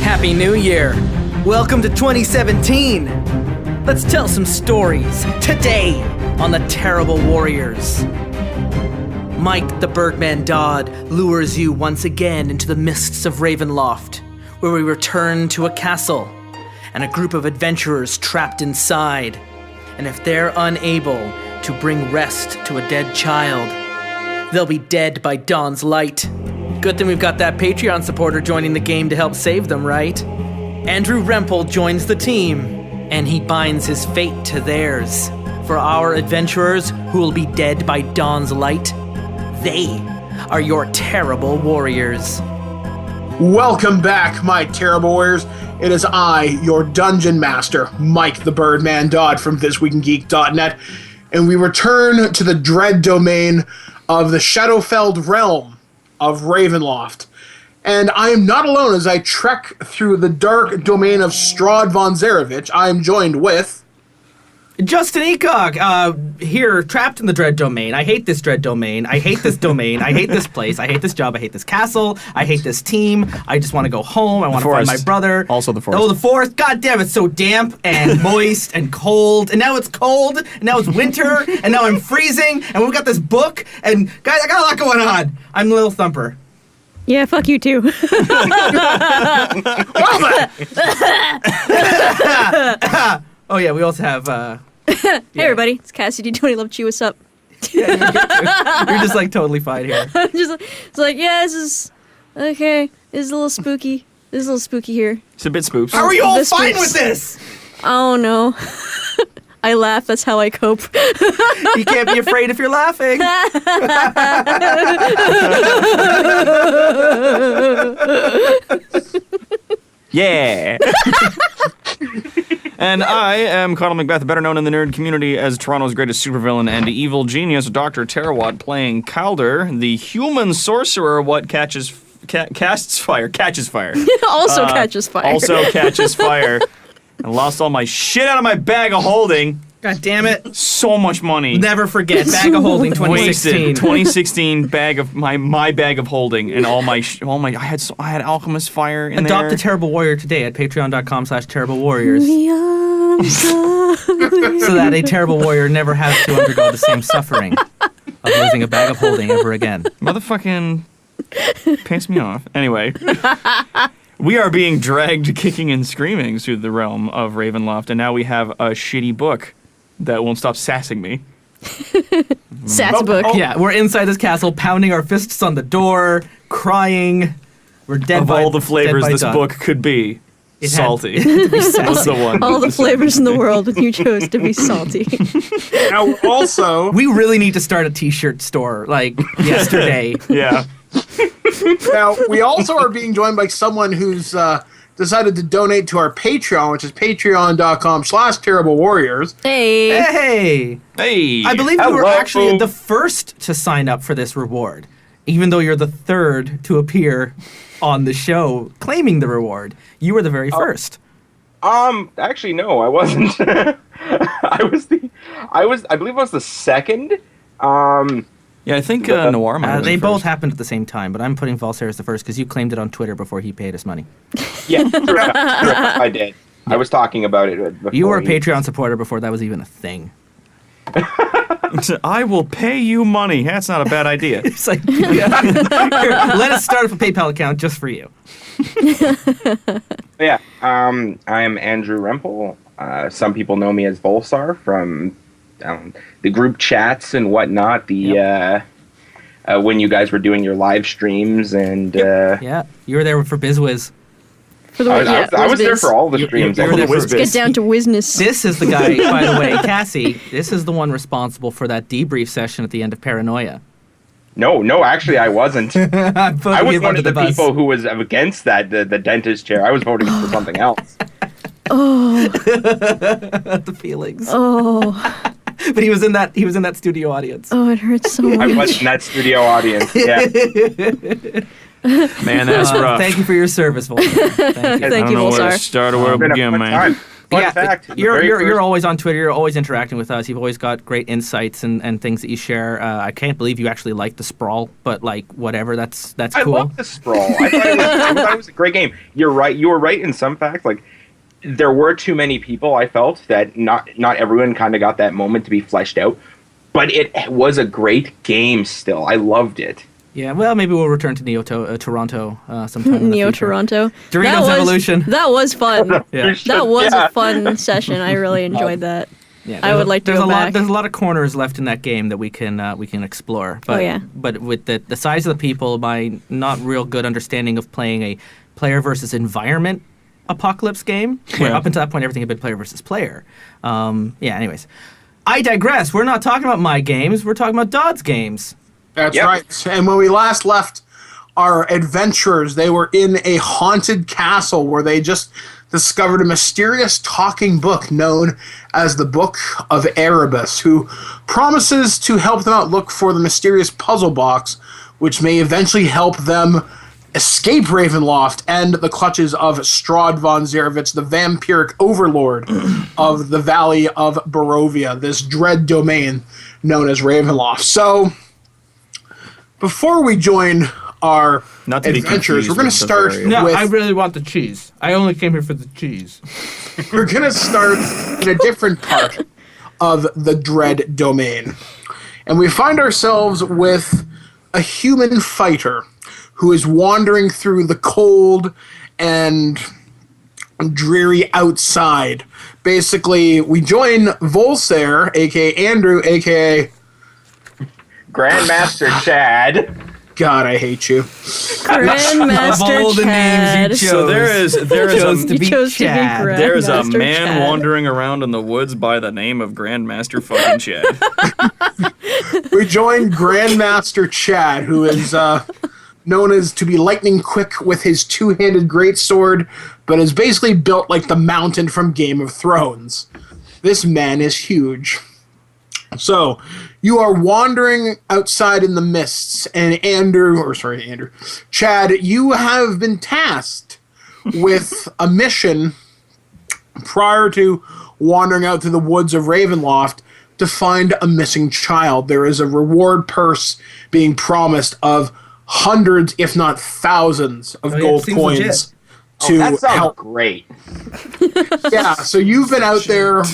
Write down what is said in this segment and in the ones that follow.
Happy New Year! Welcome to 2017! Let's tell some stories today on the Terrible Warriors. Mike the Birdman Dodd lures you once again into the mists of Ravenloft, where we return to a castle and a group of adventurers trapped inside. And if they're unable to bring rest to a dead child, they'll be dead by dawn's light. Good thing we've got that Patreon supporter joining the game to help save them, right? Andrew Rempel joins the team, and he binds his fate to theirs. For our adventurers who will be dead by dawn's light, they are your terrible warriors. Welcome back, my terrible warriors. It is I, your dungeon master, Mike the Birdman Dodd from thisweekingeek.net, and we return to the dread domain of the Shadowfell realm of Ravenloft. And I am not alone as I trek through the dark domain of Strahd von Zarevich. I am joined with... Justin Ecock, here, trapped in the dread domain. I hate this dread domain. I hate this domain. I hate this place. I hate this job. I hate this castle. I hate this team. I just want to go home. I want to find my brother. Also the forest. Oh, the forest. God damn, it's so damp and moist and cold. And now it's cold. And now it's winter. And now I'm freezing. And we've got this book. And guys, I got a lot going on. I'm Little Thumper. Yeah, fuck you too. Oh yeah, we also have... Hey everybody, it's Cassie. Do you love Chui? What's up? Yeah, you're just like totally fine here. It's like, yeah, this is okay. This is a little spooky. This is a little spooky here. It's a bit spoops. How are you all This fine spooks. with this? Oh no. I laugh. That's how I cope. You can't be afraid if you're laughing. Yeah. And I am Conal MacBeth, better known in the nerd community as Toronto's greatest supervillain and evil genius, Dr. Terrawat, playing Calder, the human sorcerer what casts fire. Also catches fire. Also catches fire. I lost all my shit out of my bag of holding. God damn it. So much money. Never forget, bag of holding 2016. Wasted. 2016 bag of my bag of holding and all my I had alchemist fire in there. Adopt a terrible warrior today at patreon.com/terriblewarriors so that a terrible warrior never has to undergo the same suffering of losing a bag of holding ever again. Motherfucking pissed me off. Anyway. We are being dragged kicking and screaming through the realm of Ravenloft, and now we have a shitty book that won't stop sassing me. Sass book. Yeah, we're inside this castle, pounding our fists on the door, crying. We're dead Of by all the flavors dead by this dawn. book could be, It had salty. to be sassy. What's the one? All the flavors in the world, and you chose to be salty. Now, also... We really need to start a t-shirt store, like, yesterday. Yeah. Now, we also are being joined by someone who's decided to donate to our Patreon, which is patreon.com/terriblewarriors. Hey. Hey! I believe you were actually the first to sign up for this reward, even though you're the third to appear on the show claiming the reward. You were the very first. Actually, no, I wasn't. I believe I was the second. Yeah, I think Noir might have They been both first. happened at the same time, but I'm putting Valser as the first because you claimed it on Twitter before he paid us money. Yeah, I did. I was talking about it before. You were a Patreon supporter before that was even a thing. I will pay you money. That's not a bad idea. It's like, here, let us start up a PayPal account just for you. Yeah, I am Andrew Rempel. Some people know me as Volsar from the group chats and whatnot. When you guys were doing your live streams and Yeah, you were there for BizWiz. For the I was there for all the streams. You were there for Let's get down to Wizness. This is the guy, by the way, Cassie. This is the one responsible for that debrief session at the end of Paranoia. No, actually, I wasn't. I was one of the bus. people who was against that, the dentist chair. I was voting for something else. Oh. The feelings. Oh. But he was in that studio audience. Oh, it hurts so much. I was in that studio audience. Yeah. Man, that's rough. Thank you for your service, Volker. Thank you. Thank you, I don't know where Volsar. to start or where to Been a begin, fun man. time. Fun fact. You're always on Twitter. You're always interacting with us. You've always got great insights and things that you share. I can't believe you actually like the Sprawl, but like whatever. That's cool. I love the Sprawl. I thought it was a great game. You're right. You were right in some facts. Like there were too many people. I felt that not everyone kind of got that moment to be fleshed out. But it was a great game. Still, I loved it. Yeah, well, maybe we'll return to Toronto sometime in the Neo future. Toronto. Doritos Evolution. That was fun. Yeah. That was a fun session. I really enjoyed that. Yeah, I would like to go back. There's a lot of corners left in that game that we can explore. But, But with the size of the people, my not real good understanding of playing a player versus environment apocalypse game, where up until that point everything had been player versus player. Anyways. I digress. We're not talking about my games. We're talking about Dodd's games. That's right. And when we last left our adventurers, they were in a haunted castle where they just discovered a mysterious talking book known as the Book of Erebus, who promises to help them out look for the mysterious puzzle box, which may eventually help them escape Ravenloft and the clutches of Strahd von Zarovich, the vampiric overlord of the Valley of Barovia, this dread domain known as Ravenloft. So, before we join our adventures, we're going to start with... No, I really want the cheese. I only came here for the cheese. We're going to start in a different part of the dread domain. And we find ourselves with a human fighter who is wandering through the cold and dreary outside. Basically, we join Volsair, a.k.a. Andrew, a.k.a. Grandmaster Chad. God, I hate you. Grandmaster Of all the Chad. names you chose, So there is to be Chad. there is a Grandmaster man Chad. wandering around in the woods by the name of Grandmaster fucking Chad. We join Grandmaster Chad, who is known as to be lightning quick with his two-handed greatsword, but is basically built like the mountain from Game of Thrones. This man is huge. So, you are wandering outside in the mists, and Chad, you have been tasked with a mission prior to wandering out to the woods of Ravenloft to find a missing child. There is a reward purse being promised of hundreds, if not thousands, of gold coins to That sounds help. great. Yeah, so you've been out there.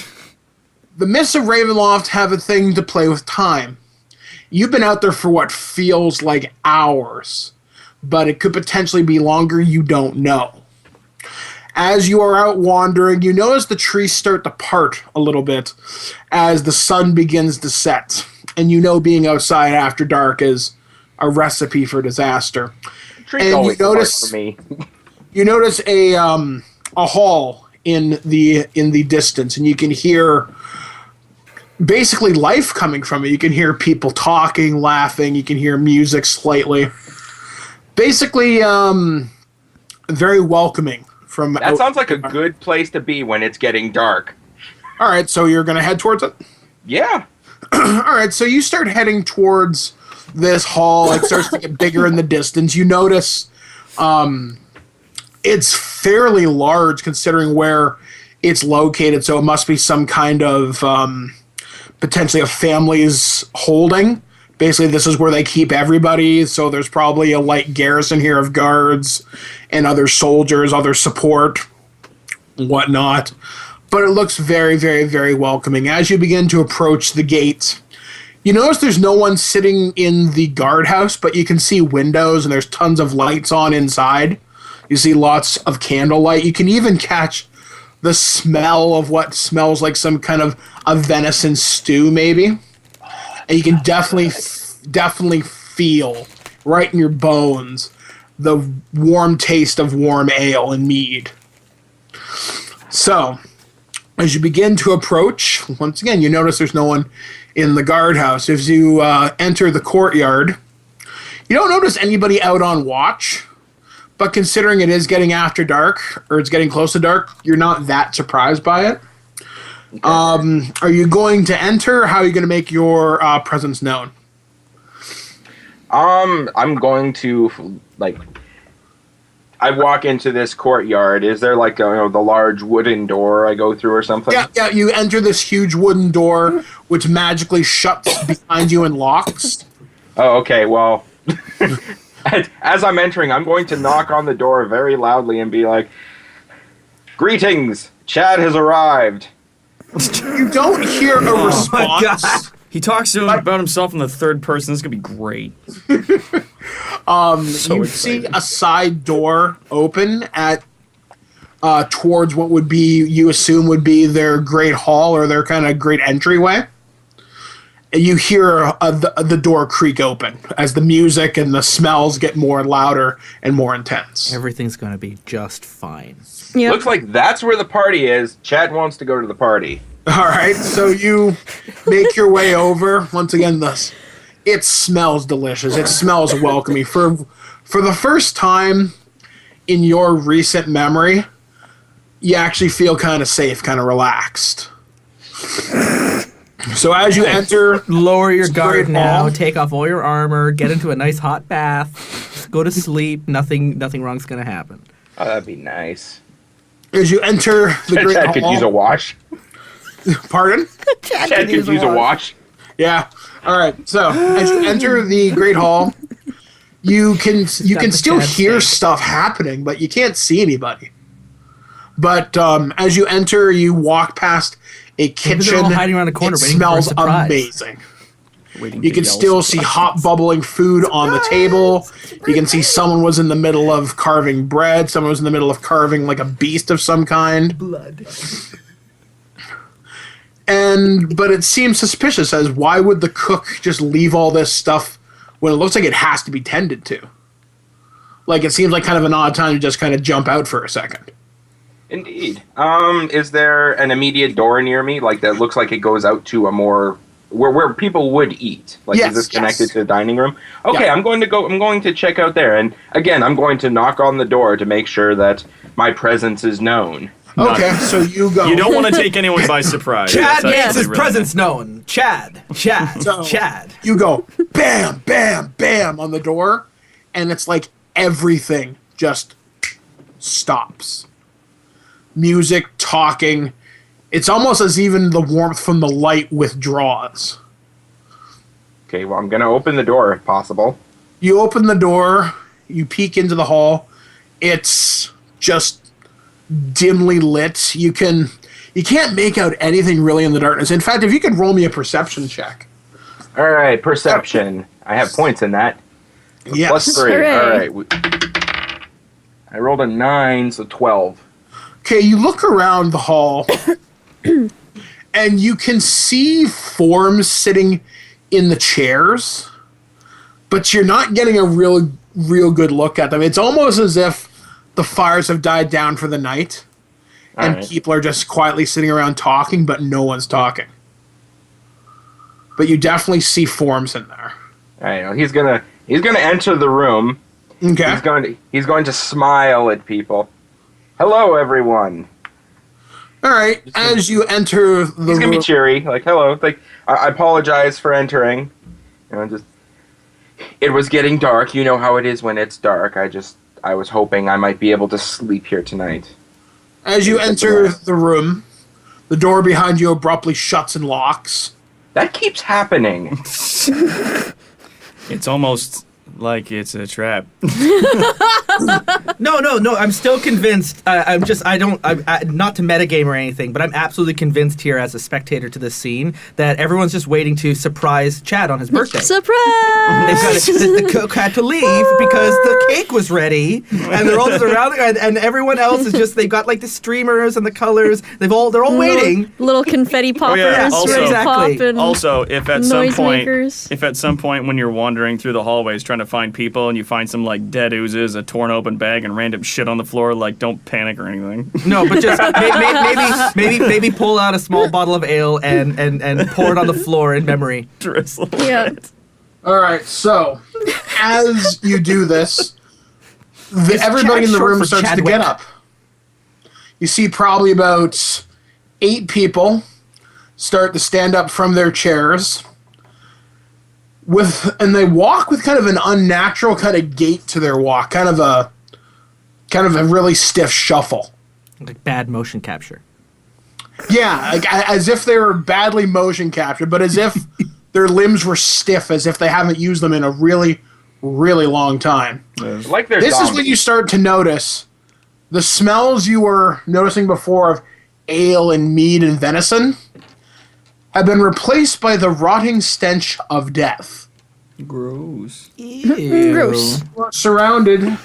The Mists of Ravenloft have a thing to play with time. You've been out there for what feels like hours, but it could potentially be longer, you don't know. As you are out wandering, you notice the trees start to part a little bit as the sun begins to set. And you know being outside after dark is a recipe for disaster. Trees And always you work notice- for me. You notice a hall in the distance, and you can hear basically life coming from it. You can hear people talking, laughing. You can hear music slightly. Basically, very welcoming. That sounds like a good place to be when it's getting dark. All right, so you're going to head towards it? Yeah. All right, so you start heading towards this hall. It starts to get bigger in the distance. You notice it's fairly large considering where it's located, so it must be some kind of potentially a family's holding. Basically, this is where they keep everybody, so there's probably a light garrison here of guards and other soldiers, other support, whatnot. But it looks very, very, very welcoming. As you begin to approach the gate, you notice there's no one sitting in the guardhouse, but you can see windows and there's tons of lights on inside. You see lots of candlelight. You can even catch the smell of what smells like some kind of a venison stew, maybe. And you can definitely feel right in your bones the warm taste of warm ale and mead. So, as you begin to approach, once again, you notice there's no one in the guardhouse. As you enter the courtyard, you don't notice anybody out on watch. But considering it is getting after dark, or it's getting close to dark, you're not that surprised by it. Okay. Are you going to enter? How are you going to make your presence known? I'm going to, I walk into this courtyard. Is there like the large wooden door I go through or something? Yeah. You enter this huge wooden door, which magically shuts behind you and locks. Oh, okay. Well, as I'm entering, I'm going to knock on the door very loudly and be like, "Greetings, Chad has arrived." You don't hear a response. He talks to him about himself in the third person. This is gonna be great. You see a side door open at towards what would be, you assume, would be their great hall or their kind of great entryway. And you hear the door creak open as the music and the smells get more louder and more intense. Everything's gonna be just fine. Yep. Looks like that's where the party is. Chad wants to go to the party. All right, so you make your way over. Once again, it smells delicious. It smells welcoming. For the first time in your recent memory, you actually feel kind of safe, kind of relaxed. So as you enter, Lower your guard great now. hall. Take off all your armor. Get into a nice hot bath. Go to sleep. Nothing wrong's gonna happen. Oh, that'd be nice. as you enter the great Chad hall. could use a wash. Pardon? Chad could use a wash. Yeah. All right. So as you enter the great hall, you can still hear stuff happening, but you can't see anybody. But as you enter, you walk past a kitchen. they're all hiding around a corner It waiting for a smells surprise. amazing. Waiting You to can yell still see hot bubbling food on the table. You can see someone was in the middle of carving bread. Someone was in the middle of carving like a beast of some kind. Blood. But it seems suspicious as why would the cook just leave all this stuff when it looks like it has to be tended to? Like it seems like kind of an odd time to just kind of jump out for a second. Indeed. Is there an immediate door near me, like that looks like it goes out to a more where people would eat? Like Yes, is this connected yes. to the dining room? Okay, Yeah. I'm going to check out there, and again, I'm going to knock on the door to make sure that my presence is known. Okay, so you go. You don't want to take anyone by surprise. Chad That's makes actually his really presence known. Chad. So- Chad. You go bam, bam, bam on the door, and it's like everything just stops. Music, talking. It's almost as even the warmth from the light withdraws. Okay, well, I'm going to open the door if possible. You open the door, you peek into the hall. It's just dimly lit. You can't make out anything really in the darkness. In fact, if you could roll me a perception check. All right, perception. I have points in that. Yes. Plus 3. Hooray. All right. I rolled a 9, so 12. Okay, you look around the hall and you can see forms sitting in the chairs, but you're not getting a real good look at them. It's almost as if the fires have died down for the night and Alright. people are just quietly sitting around talking, but no one's talking. But you definitely see forms in there. All right, well, he's gonna enter the room. Okay. He's going to smile at people. Hello, everyone. All right. As you enter the He's gonna be room, cheery, like hello. Like I apologize for entering. It was getting dark. You know how it is when it's dark. I was hoping I might be able to sleep here tonight. as you enter the room, the door behind you abruptly shuts and locks. That keeps happening. It's almost like it's a trap. No. I'm still convinced. I'm not to metagame or anything, but I'm absolutely convinced here as a spectator to this scene that everyone's just waiting to surprise Chad on his birthday. Surprise! The cook had to leave because the cake was ready, and they're all just around, and everyone else is just, they've got like the streamers and the colors. They're all waiting. Little confetti poppers yeah, also- ready to Exactly. pop and Also, if at some noisemakers. point when you're wandering through the hallways trying to find people and you find some like dead oozes, a torn open bag, and random shit on the floor, like don't panic or anything. No, but just maybe pull out a small bottle of ale and pour it on the floor in memory. Drizzle. Yeah. All right, so as you do this, everybody in the short room for starts to Chadwick? get up. You see probably about 8 people start to stand up from their chairs, and they walk with kind of an unnatural kind of gait to their walk, kind of kind of a really stiff shuffle. Like bad motion capture. Yeah, like as if they were badly motion captured, but as if their limbs were stiff, as if they haven't used them in a really, really long time. Like they're This zombies. is when you start to notice the smells you were noticing before of ale and mead and venison have been replaced by the rotting stench of death. Gross. Gross. We're surrounded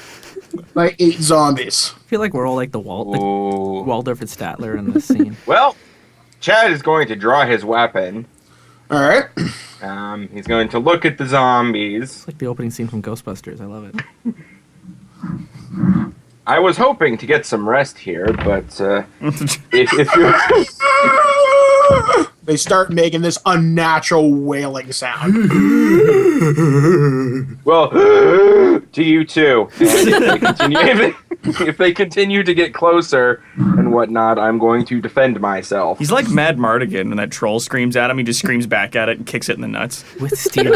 by 8 zombies. I feel like we're all like the Ooh. Waldorf and Statler in this scene. Well, Chad is going to draw his weapon. All right. He's going to look at the zombies. It's like the opening scene from Ghostbusters. I love it. I was hoping to get some rest here, but if you They start making this unnatural wailing sound. well, to you too. And if they continue to get closer and whatnot, I'm going to defend myself. He's like Mad Mardigan when that troll screams at him. He just screams back at it and kicks it in the nuts. With steel.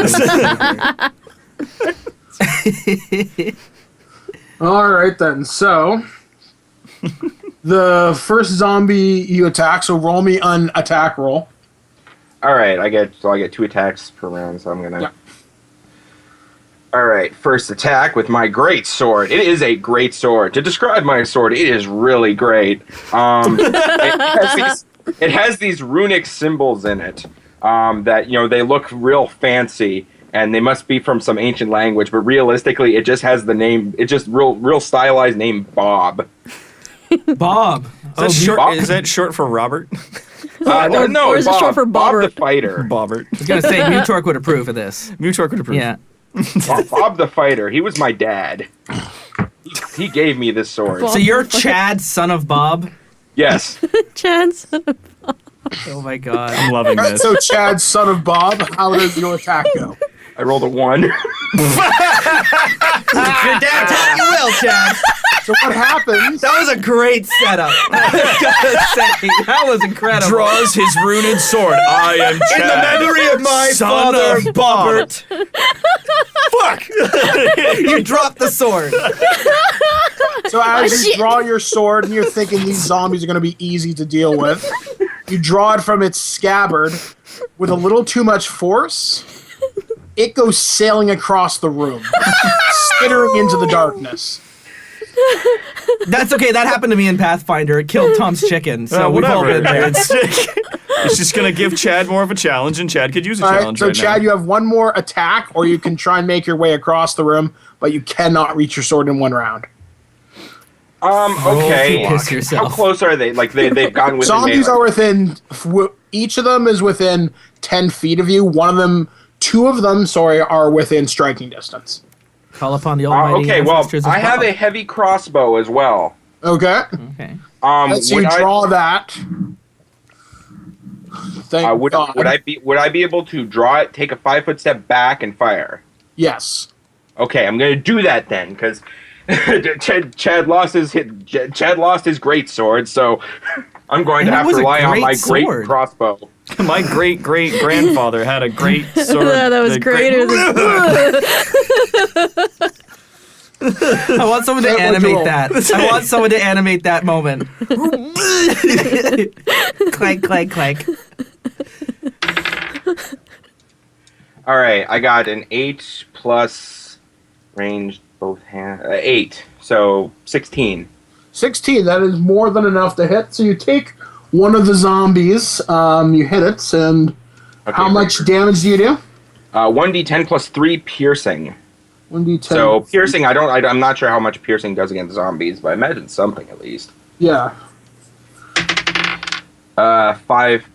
All right, then. So, the first zombie you attack, so roll me an attack roll. All right, I get 2 attacks per round, so I'm gonna. Yeah. All right, first attack with my great sword. It is a great sword. To describe my sword, it is really great. It has these runic symbols in it that they look real fancy, and they must be from some ancient language. But realistically, it just has the name. It's just real stylized name Bob. Bob. Is that short for Robert? No, or is it Bob, short for Bob the Bobbert? fighter. Bobbert. I was going to say, Mutork would approve of this. Mutork would approve. Yeah. Bob the fighter. He was my dad. He gave me this sword. Bob. So you're Chad, son of Bob? Yes. Chance. Oh my god. I'm loving All right, this. so Chad, son of Bob, how does your attack go? I rolled a 1. Your dad taught you well, Chad. So what happens? That was a great setup. I gotta say, that was incredible. Draws his runic sword. I am Chad. In the memory of my son father, of Bobbert. Fuck! You dropped the sword. So as you shit. draw your sword and you're thinking these zombies are going to be easy to deal with, you draw it from its scabbard with a little too much force. It goes sailing across the room, skittering into the darkness. That's okay. That happened to me in Pathfinder. It killed Tom's chicken. So we've all whatever. been there. It's just gonna give Chad more of a challenge, and Chad could use a All right, challenge so right Chad, now. you have one more attack, or you can try and make your way across the room, but you cannot reach your sword in one round. Okay. Piss yourself. How close are they? Like they've gotten within Zombies melee. are within. Each of them is within 10 feet of you. Two of them, are within striking distance. Call upon the almighty Okay, well, ancestors of I have Bob. a heavy crossbow as well. Okay. Okay. So you draw that. Thank Would God. I be able to draw it, take a 5-foot step back, and fire? Yes. Okay, I'm gonna do that then, because Chad lost his great sword, so I'm going to And it have was to a rely on great my great sword. crossbow. My great great grandfather had a great sword. That was greater than. I want someone to What'd you animate roll? that. I want someone to animate that moment. Clank, clank, clank. All right, I got an 8 plus range both hands. 8, so 16. 16. That is more than enough to hit. So you take one of the zombies. You hit it, and Okay, how much right. damage do you do? 1d10 plus 3 piercing. 1d10. So piercing, I'm not sure how much piercing does against zombies, but I imagine something at least. Yeah. 5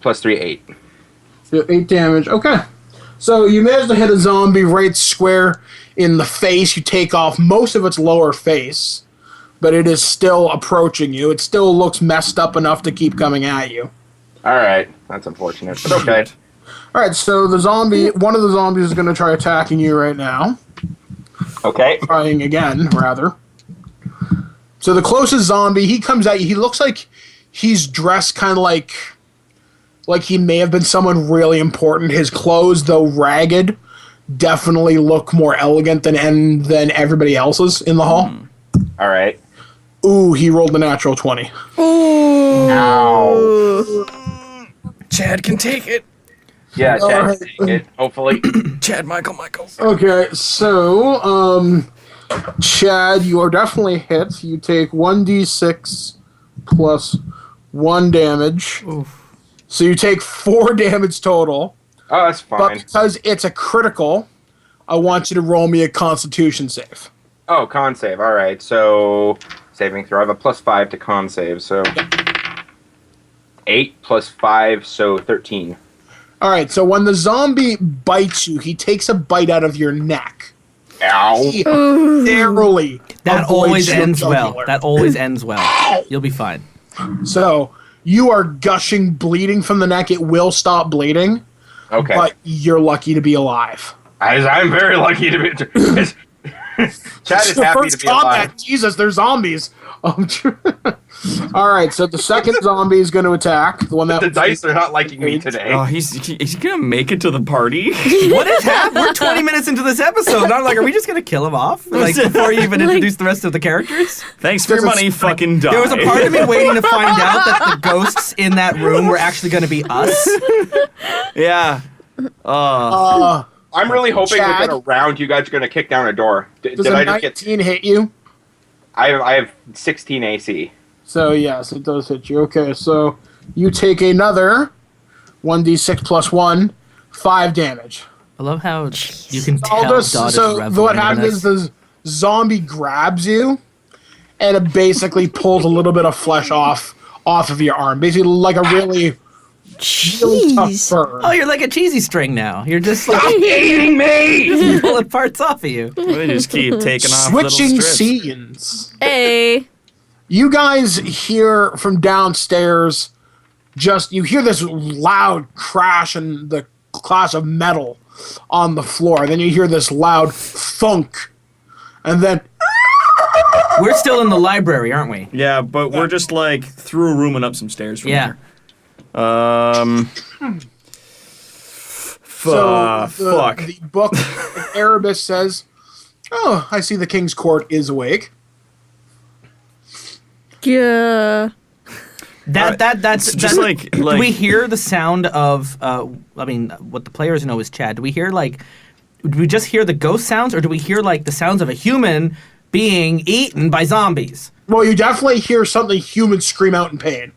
plus 3, 8. So 8 damage. Okay. So you manage to hit a zombie right square in the face. You take off most of its lower face, but it is still approaching you. It still looks messed up enough to keep coming at you. All right, that's unfortunate, but okay. All right, so one of the zombies is going to try attacking you right now. Okay. Trying again, rather. So the closest zombie, he comes at you. He looks like he's dressed kind of like he may have been someone really important. His clothes, though ragged, definitely look more elegant than everybody else's in the hall. All right. Ooh, he rolled a natural 20. Ow. Chad can take it. Yeah, Chad, Alright. take it, hopefully. Chad Michaels. Okay, so, Chad, you are definitely hit. You take 1d6 plus 1 damage. Oof. So you take 4 damage total. Oh, that's But fine. because it's a critical, I want you to roll me a Constitution save. Oh, con save. All right. So, saving throw. I have a +5 to con save. So, 8 + 5, so 13. All right, so when the zombie bites you, he takes a bite out of your neck. Ow. He narrowly That avoids always your ends well. jugular. That always ends well. You'll be fine. So you are gushing, bleeding from the neck. It will stop bleeding, Okay. but you're lucky to be alive. I'm very lucky to be. Chad is The happy first to be combat, alive. Jesus, they're zombies. All right, so the second zombie is going to attack. The one that The dice are not liking me today. Oh, is he gonna make it to the party? What is happening? We're 20 minutes into this episode. And I'm like, are we just going to kill him off? Like, before you even introduce the rest of the characters? Thanks for your money, fucking die. There was a part of me waiting to find out that the ghosts in that room were actually going to be us. Yeah. I'm really hoping Chad? within a round you guys are going to kick down a door. does Did a I just get... 19 hit you? I have 16 AC. So yes, it does hit you. Okay, so you take another 1d6 plus 1, 5 damage. I love how you can All tell this, Dodd is so reveling what in happens this. is the zombie grabs you, and it basically pulls a little bit of flesh off of your arm, basically like a really tough Jeez. burn. Oh, you're like a cheesy string now. You're just like Eating me! pulling parts off of you. They just keep taking off Switching little strips. scenes. Hey. You guys hear from downstairs, you hear this loud crash and the clash of metal on the floor. Then you hear this loud thunk. And then, We're still in the library, aren't we? Yeah, but we're just like through a room and up some stairs from Yeah. here. Fuck. The book in Erebus says, "Oh, I see the King's Court is awake." Yeah. That's just like- Do we hear the sound of? I mean, what the players know is Chad. Do we hear like? Do we just hear the ghost sounds, or do we hear like the sounds of a human being eaten by zombies? Well, you definitely hear something human scream out in pain.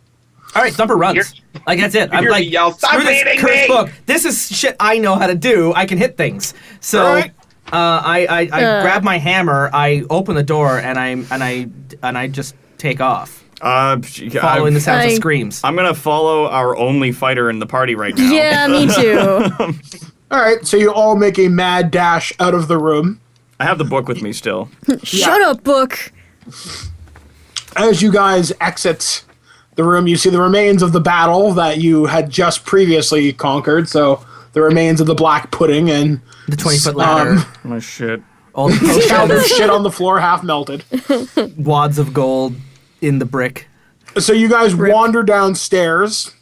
All right, Thumper runs. Like that's it. I'm hear like, me yell, "Stop screw this eating cursed me!" book. This is shit I know how to do. I can hit things. So Right. I grab my hammer. I open the door and I just take off, following the sounds of I- screams. I'm gonna follow our only fighter in the party right now. Yeah, me too. All right, so you all make a mad dash out of the room. I have the book with me still. Shut up, book. As you guys exit the room, you see the remains of the battle that you had just previously conquered. So the remains of the black pudding and The 20-foot ladder. Oh shit. All the Calder potions, shit on the floor, half melted. wads of gold in the brick. So you guys wander downstairs,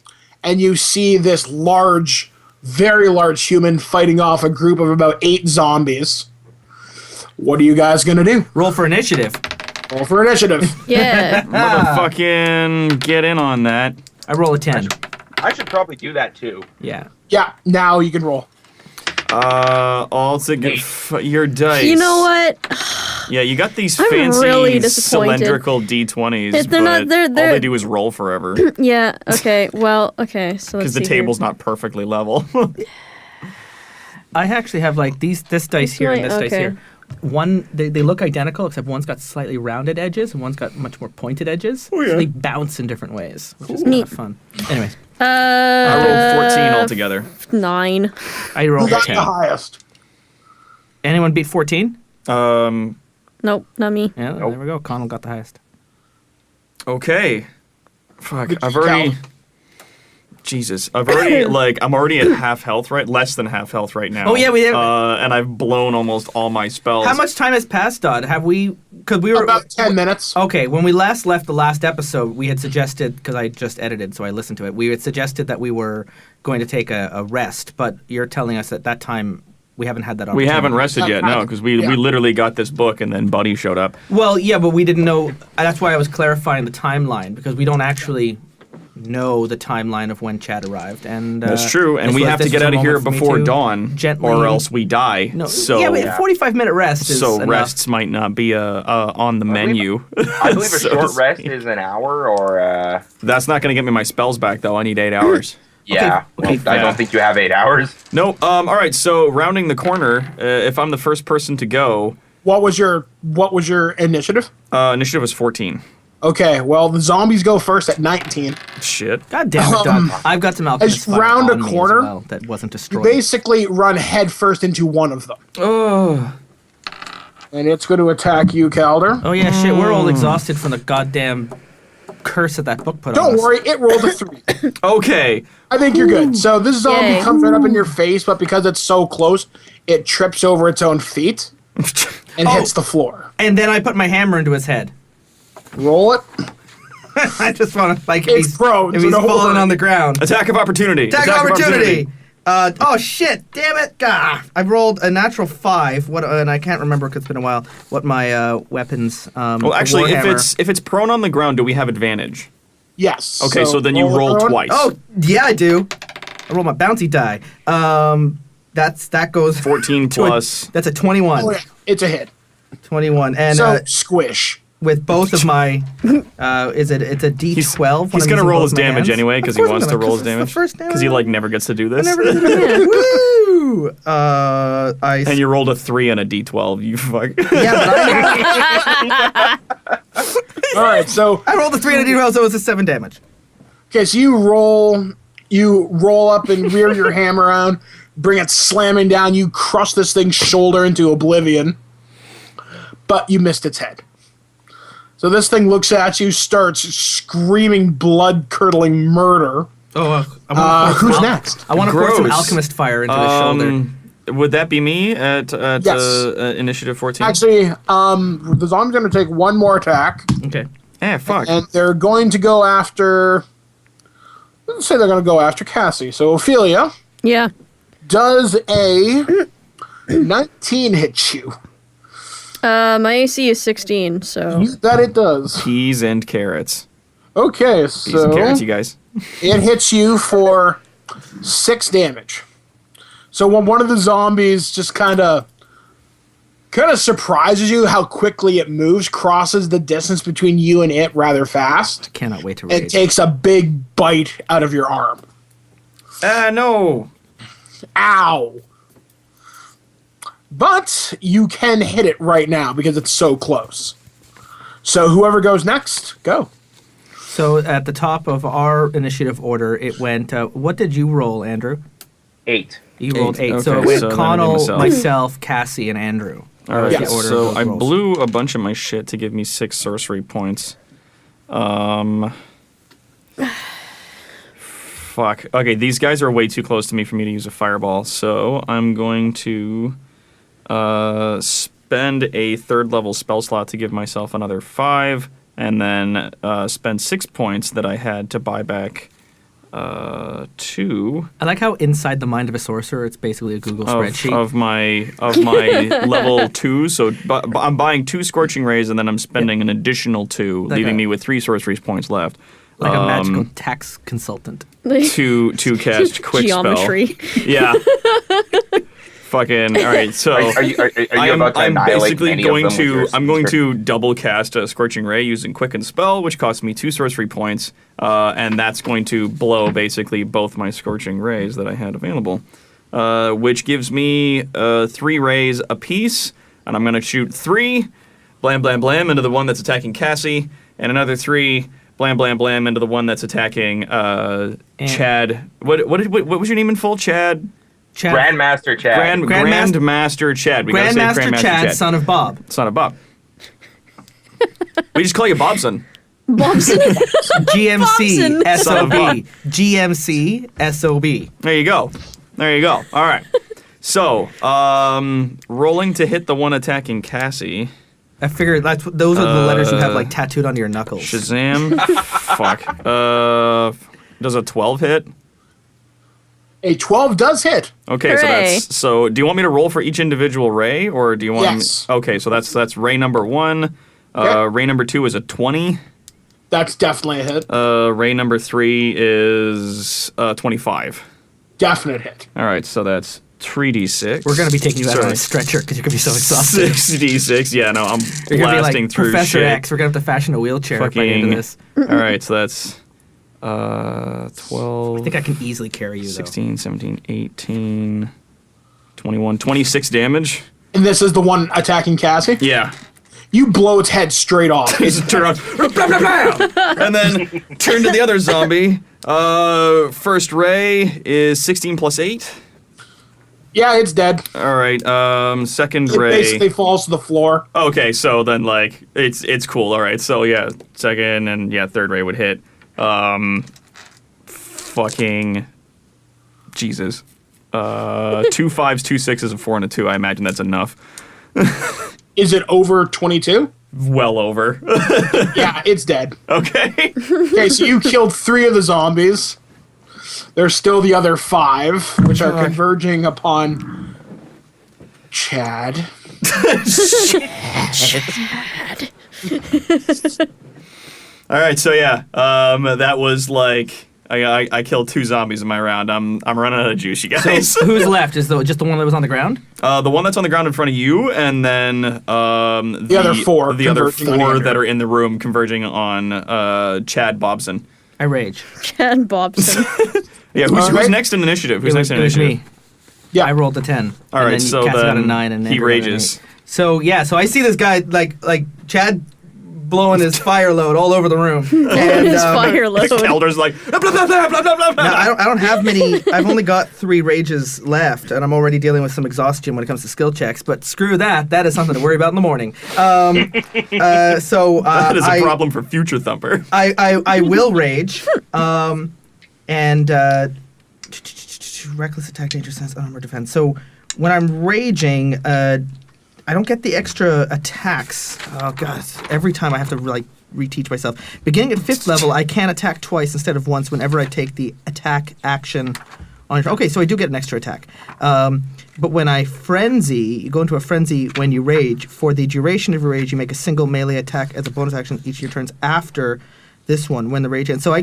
and you see this large, very large human fighting off a group of about 8 zombies. What are you guys gonna do? Roll for initiative. Roll for initiative. Yeah. Motherfucking get in on that. I roll a 10. I should probably do that too. Yeah. Yeah, now you can roll. All to your dice. You know what? Yeah, you got these I'm fancy really disappointed. cylindrical D20s, They're but not- they're- all they're- they do is roll forever Yeah. Okay. Well. Okay. So let's because the see here. table's not perfectly level. I actually have like this dice here and this dice Okay. here. One, they look identical except one's got slightly rounded edges and one's got much more pointed edges. Oh, yeah. So they bounce in different ways, which is kind Neat. of fun. Anyways, I rolled 14 altogether. 9. I Who rolled a got 10. the highest? Anyone beat 14? Nope, not me. Yeah, there we go. Conal got the highest. Okay. Fuck, Good I've already... count. Jesus, I'm already at half health, right? Less than half health right now. Oh, yeah, we have- and I've blown almost all my spells. How much time has passed, Dodd? Have we... Because we were... About 10 minutes. Okay, when we last left the last episode, we had suggested, because I just edited, so I listened to it, we had suggested that we were going to take a rest, but you're telling us that that time We haven't had that We opportunity. haven't rested yet, no, because we literally got this book and then Buddy showed up. Well, yeah, but we didn't know. That's why I was clarifying the timeline, because we don't actually know the timeline of when Chad arrived. And That's true, and we have to get out of here before dawn, or else we die. No, so, yeah, but 45-minute rest is so enough. rests might not be on the menu. I believe a So short to rest speak. is an hour, or That's not going to get me my spells back, though. I need 8 hours. yeah. Okay, Well, I yeah. don't think you have 8 hours. No. All right. So rounding the corner, if I'm the first person to go, What was your initiative? initiative was 14. Okay, well, the zombies go first at 19. Shit. God damn it, Dodd. I've got some alchemist as fire round a on me as corner, well that wasn't You destroyed. basically run head first into one of them. Oh. And it's going to attack you, Calder. Oh yeah, shit. We're all exhausted from the goddamn curse that book put on Don't us. worry, it rolled a 3. Okay. I think you're good. So this zombie Yay. comes right up in your face, but because it's so close, it trips over its own feet and hits the floor. And then I put my hammer into his head. Roll it. I just want to like It's prone, if so he's don't falling worry. on the ground. Attack of opportunity. Attack of opportunity. Oh shit! Damn it! Gah. I rolled a natural 5. What? And I can't remember because it's been a while. What my weapons? Well, actually, Warhammer. if it's prone on the ground, do we have advantage? Yes. Okay, so then you roll it roll prone. twice. Oh yeah, I do. I roll my bounty die. That goes 14 to plus. that's a 21. Oh, yeah. It's a hit. 21, and So squish. with both of my, it's a D12. He's when gonna I'm using roll both his my damage hands. anyway Of because he course I'm wants to gonna, roll his 'cause it's the damage. first damage Because he I like roll. never gets to do I this. never did it. Woo! And you rolled a 3 and a D12. You fuck. Yeah, but All right, so I rolled a 3 and a D12, so it's a 7 damage. okay, so you roll up and rear your hammer around, bring it slamming down. You crush this thing's shoulder into oblivion, but you missed its head. So this thing looks at you, starts screaming blood-curdling murder. Oh, Who's next? I want to pour some Gross. alchemist fire into his shoulder. Would that be me at Yes. initiative 14? Actually, the zombie's going to take one more attack, Okay. Fuck. and they're going to go after... Let's say they're going to go after Cassie. So, Ophelia, Yeah. does a 19 hit you? My AC is 16, so. That it does. Peas and carrots. Okay, Peas and carrots, so you guys. it hits you for 6 damage. So when one of the zombies just kind of surprises you how quickly it moves, crosses the distance between you and it rather fast, Cannot wait to and rage. takes a big bite out of your arm. No. Ow! But you can hit it right now because it's so close. So whoever goes next, go. So at the top of our initiative order, it went. What did you roll, Andrew? 8. You rolled 8. So Okay, it went so then Conal, myself. myself, Cassie, and Andrew. All right, Yes. The order of so those I rolls. blew a bunch of my shit to give me 6 sorcery points. Fuck. Okay, these guys are way too close to me for me to use a fireball, so I'm going to spend a 3rd level spell slot to give myself another 5, and then spend 6 points that I had to buy back 2 I like how inside the mind of a sorcerer, it's basically a Google spreadsheet. of my level 2. So I'm buying 2 scorching rays, and then I'm spending an additional 2, Like leaving a- me with 3 sorcery points left. like a magical tax consultant. to cast quick Geometry. spell. Yeah. Fucking all right. So Are you about to I'm annihilate basically any going of them with your I'm going scorch- to double cast a scorching ray using quicken spell, which costs me 2 sorcery points, and that's going to blow basically both my scorching rays that I had available, which gives me 3 rays apiece, and I'm going to shoot 3 blam blam blam into the one that's attacking Cassie, and another 3 blam blam blam into the one that's attacking Chad. What was your name in full? Chad. Grandmaster Chad. Grandmaster Chad. We gotta say Grandmaster Chad, son of Bob. Son of Bob. We just call you Bobson. Bobson. GMC Bobson. Son of Bob. SOB. GMC SOB. There you go. There you go. All right. So, rolling to hit the one attacking Cassie. I figured those are the letters you have like tattooed onto your knuckles. Shazam. Fuck. Does a 12 hit? A 12 does hit. Okay, Hooray. so do you want me to roll for each individual ray, or do you want? Yes. Okay, so that's ray number 1. Okay. Ray number 2 is a 20. That's definitely a hit. Ray number 3 is 25. Definite hit. All right, so that's 3d6. We're gonna be taking you out on Sorry. a stretcher because you're gonna be so exhausted. 6d6. Yeah, no, I'm You're gonna be blasting like through Professor shit. X. We're gonna have to fashion a wheelchair by the end of this. All right, so that's 12. I think I can easily carry you though. 16, 17, 18, 21, 26 damage. And this is the one attacking Cassie? Yeah. You blow its head straight off. Just turn around, blah, blah, blah, and then turn to the other zombie. First ray is 16 plus 8. Yeah, it's dead. All right. Second It ray. basically falls to the floor. Okay, so then like it's cool. All right. So yeah, second and yeah, third ray would hit. Fucking Jesus. 2 5s, 2 6s, a 4, and a 2. I imagine that's enough. Is it over 22? Well over. Yeah, it's dead. Okay. Okay, so you killed 3 of the zombies. There's still the other 5, which are converging upon Chad. All right. So yeah, that was like I killed 2 zombies in my round. I'm running out of juice, you guys. So who's left? Is just the one that was on the ground? The one that's on the ground in front of you, and then the other 4 the other converging on 4 Andrew. that are in the room converging on Chad Bobson. I rage. Chad Bobson. Yeah, who's Alright. next in initiative? Who's It next was, in it was initiative? me. Yeah. I rolled a 10. All and right, then so Cass got a then 9 and he Andrew got an rages. 8. So yeah, so I see this guy like Chad blowing his fire load all over the room. And, His fire load. Calder's like blah blah blah blah blah blah blah. Now, I don't have many. I've only got 3 rages left, and I'm already dealing with some exhaustion when it comes to skill checks. But screw that. That is something to worry about in the morning. That is a I- problem for future Thumper. I will rage, and reckless attack, danger sense, armor defense. So when I'm raging, I don't get the extra attacks. Oh god! Every time I have to like reteach myself. Beginning at 5th level, I can attack twice instead of once whenever I take the attack action. Okay, so I do get an extra attack. But when I frenzy, you go into a frenzy when you rage. For the duration of your rage, you make a single melee attack as a bonus action each of your turns after this one when the rage ends. So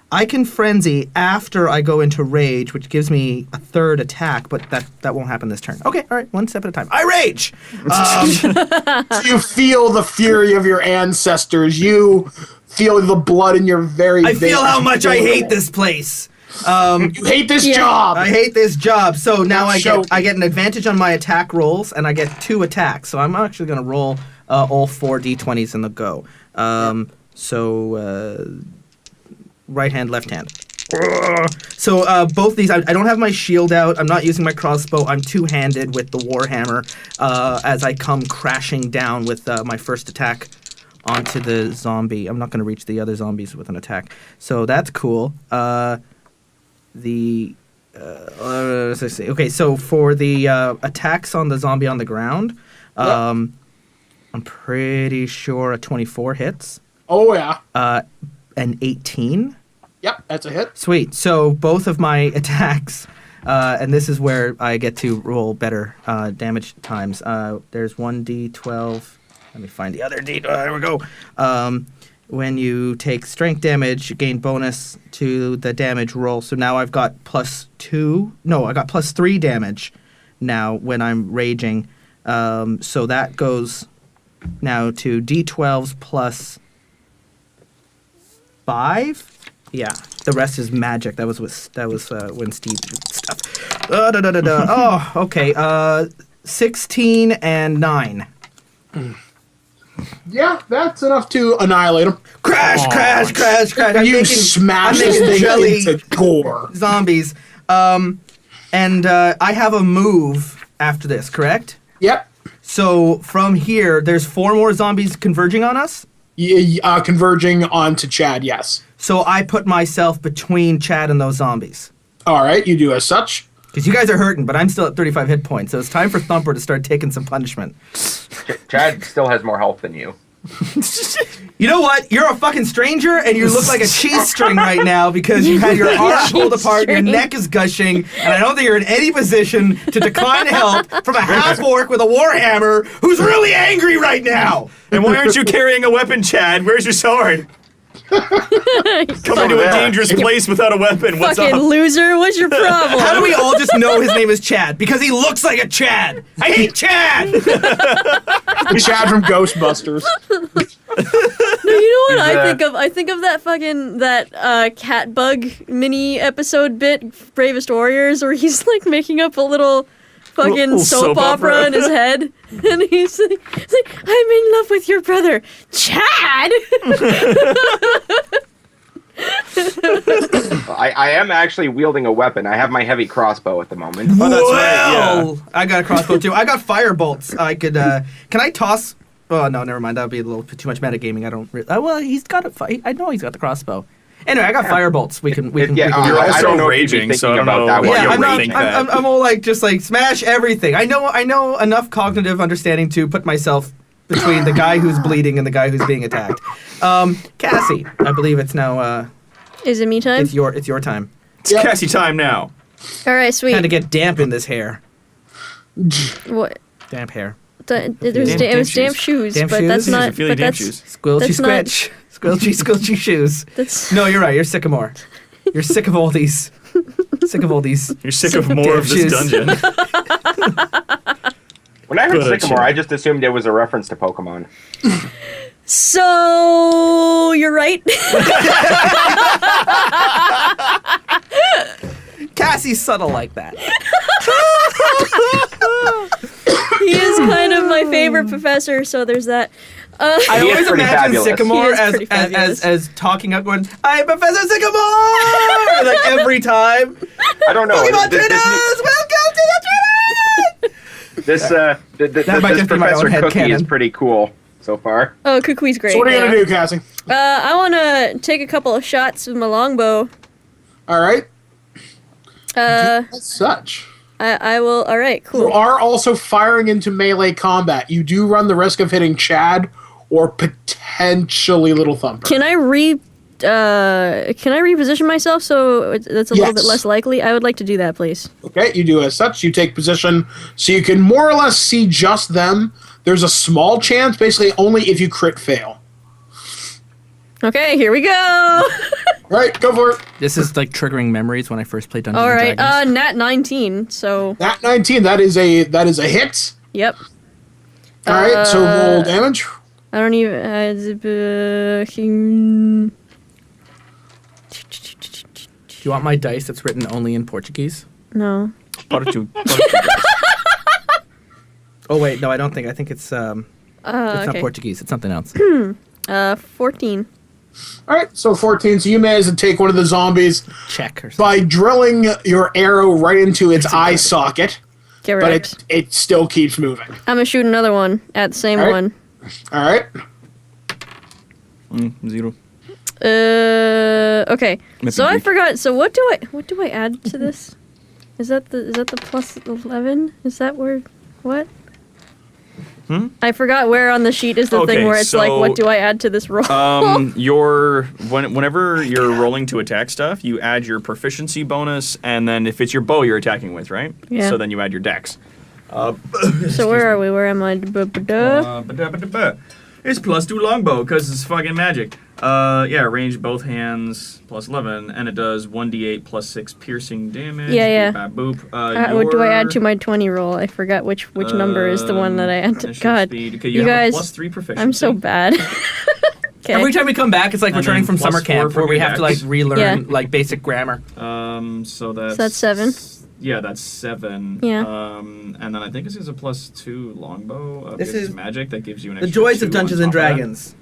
I can frenzy after I go into rage, which gives me a 3rd attack, but that won't happen this turn. Okay, all right, one step at a time. I rage! You feel the fury of your ancestors. You feel the blood in your very I feel veins. how much I hate this place. You hate this Yeah. job. I hate this job. So now I So- get an advantage on my attack rolls, and I get 2 attacks. So I'm actually going to roll all 4 d20s in the go. Right hand, left hand. So both these, I don't have my shield out. I'm not using my crossbow. I'm 2-handed with the warhammer as I come crashing down with my first attack onto the zombie. I'm not going to reach the other zombies with an attack. So that's cool. Let's see. Okay, so for the attacks on the zombie on the ground, I'm pretty sure a 24 hits. Oh, yeah. An 18. Yep, that's a hit. Sweet. So both of my attacks, and this is where I get to roll better damage times. There's 1d12. Let me find the other d. There we go. When you take strength damage, you gain bonus to the damage roll. So now I've got +2. No, I got +3 damage now when I'm raging. So that goes now to d12s plus 5. Yeah, the rest is magic. That was when Steve did stuff. Oh, okay. 16 and 9. Yeah, that's enough to annihilate him. Crash! I'm You making- smash I'm this making thing jelly into gore. zombies. And I have a move after this, correct? Yep. So from here, there's 4 more zombies converging on us. Converging onto Chad, yes. So I put myself between Chad and those zombies. All right, you do as such. Because you guys are hurting, but I'm still at 35 hit points, so it's time for Thumper to start taking some punishment. Chad still has more health than you. You know what? You're a fucking stranger, and you look like a cheese string right now because you had your arms pulled apart, your neck is gushing, and I don't think you're in any position to decline help from a half-orc with a warhammer who's really angry right now. And why aren't you carrying a weapon, Chad? Where's your sword? Coming to a dangerous place without a weapon. What's Fucking up? loser, what's your problem? How do we all just know his name is Chad? Because he looks like a Chad. I hate Chad. Chad from Ghostbusters. No, you know what I think of? I think of that fucking cat bug mini episode bit, Bravest Warriors, where he's like making up a little fucking soap opera in his head, and he's like, "I'm in love with your brother, Chad." I am actually wielding a weapon. I have my heavy crossbow at the moment. Oh, that's right. Yeah. I got a crossbow too. I got fire bolts. I could. Can I toss? Oh no, never mind. That would be a little too much metagaming. I don't. Well, he's got it. I know he's got the crossbow. Anyway, I got fire bolts. We can. You're I also don't know raging, if so you're I don't know thinking about that what while Yeah, you're you're raging. I'm all like just like smash everything. I know enough cognitive understanding to put myself between the guy who's bleeding and the guy who's being attacked. Cassie, I believe it's now. Is it me time? It's your time. It's Cassie time now. All right, sweet. Kind of get damp in this hair. What? Damp hair. It was damp shoes, Damp but shoes? that's These are not. feely But damp that's shoes. Squilchy That's not- squitch. Squilchy shoes. that's. No, you're right. You're Sycamore. You're sick of all these. Sick of all these. You're sick of more of this shoes. dungeon. When I heard Good Sycamore, shit. I just assumed it was a reference to Pokemon. So you're right. Cassie's subtle like that. He is kind of my favorite professor, so there's that. I He is always pretty imagine fabulous. Sycamore He is as, pretty as, fabulous. as talking up, going, "I'm Professor Sycamore!" like every time. I don't know. Pokemon This, trainers, welcome to the training. this might just be my Professor own head Cookie is canon. pretty cool so far. Oh, Kukui's great. So what are you yeah. gonna do, Cassie? I want to take a couple of shots with my longbow. All right. Uh, As such, I will. All right, you cool. are also firing into melee combat. You do run the risk of hitting Chad or potentially Little Thumper. Can I reposition myself so that's a little bit Yes. less likely? I would like to do that, please. Okay, you do as such. You take position so you can more or less see just them. There's a small chance, basically only if you crit fail. Okay, here we go. Right, go for it. This is like triggering memories when I first played Dungeons All and right, Dragons. nat 19. So, Nat 19, that is a hit. yep. All right, so roll damage. I don't even. Do you want my dice that's written only in Portuguese? No. Oh wait, no, I don't think. I think it's it's not Okay. Portuguese. It's something else. 14. All right, so 14. So you manage to take one of the zombies Check or something. by drilling your arrow right into its eye socket, Get but wrecked. it still keeps moving. I'm gonna shoot another one at the same All right. one. All right. 0. Okay. Maybe So I Greek. forgot. So what do I add to this? Is that the plus 11? Is that where what? I forgot where on the sheet is the Okay, thing where it's like, so, what do I add to this roll? Whenever you're rolling to attack stuff, you add your proficiency bonus, and then if it's your bow you're attacking with, right? Yeah. So then you add your dex. So where are we? Where am I? It's +2 longbow because it's fucking magic. Yeah, range both hands plus 11, and it does 1d8 plus 6 piercing damage. Yeah. Boop, what do I add to my 20 roll? I forgot which number is the one that I add to. God, Okay, you have guys, a +3 proficiency. I'm so bad. Okay. Every time we come back, it's like And returning then from summer +4 camp from where we your have to like dex. relearn Yeah. like basic grammar. So that's... So that's 7. Yeah, that's 7. Yeah. And then I think this is a +2 longbow. This This is is magic that gives you an The extra joys 2 of Dungeons on and top of that. Dragons.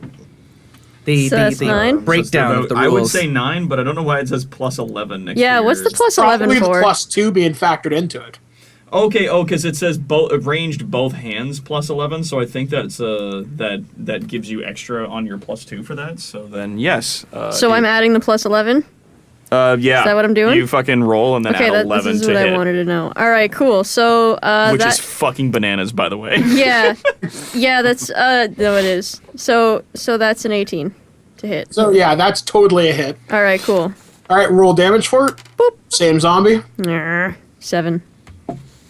The So that's 9? breakdown of the rules. I would say 9, but I don't know why it says +11 next Yeah, to what's the yours. plus 11 Probably the for? +2 being factored into it. Okay, because it says ranged both hands +11, so I think that's that gives you extra on your +2 for that. So then yes. So I'm adding the plus 11. Yeah. Is that what I'm doing? You fucking roll and then Okay, add this 11 is to what hit. I wanted to know. All right, cool. So Which that is fucking bananas, by the way. yeah, that's no, it is. So that's an 18 to hit. So yeah, that's totally a hit. All right, cool. All right, roll damage for it. Boop. Same zombie. 7.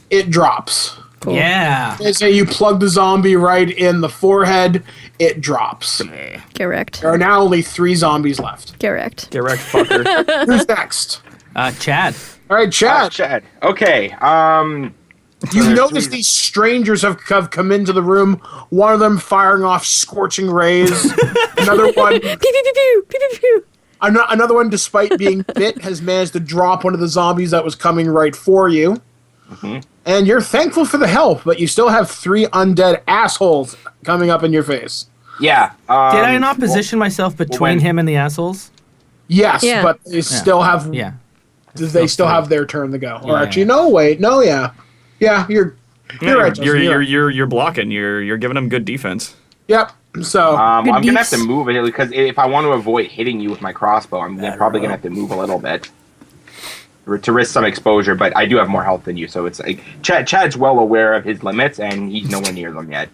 It drops. Cool. Yeah. They say you plug the zombie right in the forehead. It drops. Correct. There are now only 3 zombies left. Correct. Get wrecked, fucker. Who's next? Chad. All right, Chad. Chad. Okay. You notice these strangers have come into the room. One of them firing off scorching rays. Another one, Pew pew pew pew pew pew pew. another one, despite being bit, has managed to drop one of the zombies that was coming right for you. And you're thankful for the help, but you still have 3 undead assholes coming up in your face. Yeah. Did I not position myself between when- him and the assholes? Yes, Yeah. but they still have Yeah. they still have their turn to go. Or Yeah, actually, yeah. no, wait, no, yeah, you're right. Justin, You're blocking. You're giving them good defense. Yep. So I'm Good gonna have to beats. move it because if I want to avoid hitting you with my crossbow, I'm probably gonna have to move a little bit to risk some exposure. But I do have more health than you, so it's like Chad's well aware of his limits, and he's nowhere near them yet.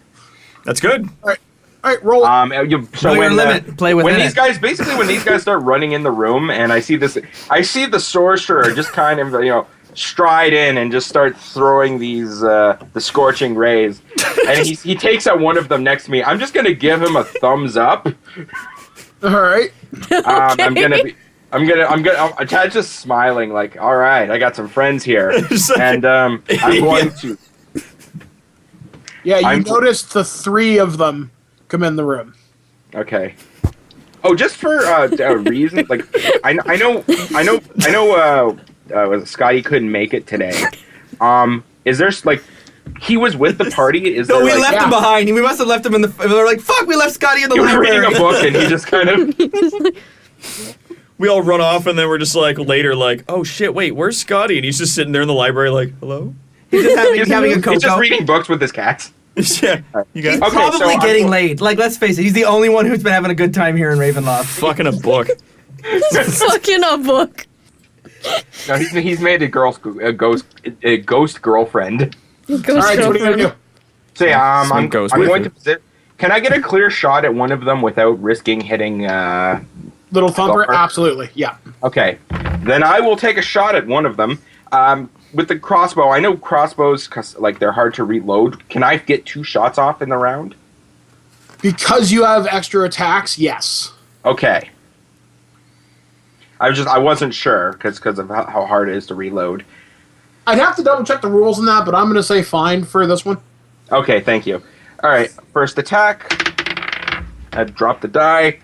That's good. all right, roll. So Know your when limit. Play within when these it. guys when these guys start running in the room, and I see the sorcerer just kind of stride in and just start throwing these the scorching rays, and he takes out one of them next to me. I'm just gonna give him a thumbs up. All right. Chad's just smiling like, all right, I got some friends here, and I'm going to. Yeah, you I'm- noticed the 3 of them come in the room. Okay. Oh, just for a reason, like I know. Scotty couldn't make it today. Is there he was with the party? Is No, there we left yeah. him behind. We must have left him in the. We were like, fuck, we left Scotty in the you were library. reading a book and he just kind of. We all run off, and then we're just like later, like, oh shit, wait, where's Scotty? And he's just sitting there in the library, like, hello. He's just having a He's just cocoa. reading books with his cats. Yeah, you He's got Okay, probably so I'm getting go- laid. Like, let's face it, he's the only one who's been having a good time here in Ravenloft. fucking a book. Fucking a book. No, he's made a ghost girlfriend. Ghost All right, so what are you gonna do? So yeah, Sweet I'm ghost with going you. to position. Can I get a clear shot at one of them without risking hitting? Little Thumper? Thumper. Absolutely. Yeah. Okay, then I will take a shot at one of them. With the crossbow, I know crossbows, they're hard to reload. Can I get 2 shots off in the round? Because you have extra attacks, yes. Okay. I wasn't sure because of how hard it is to reload. I'd have to double check the rules on that, but I'm going to say fine for this one. Okay, thank you. All right, first attack. I drop the die.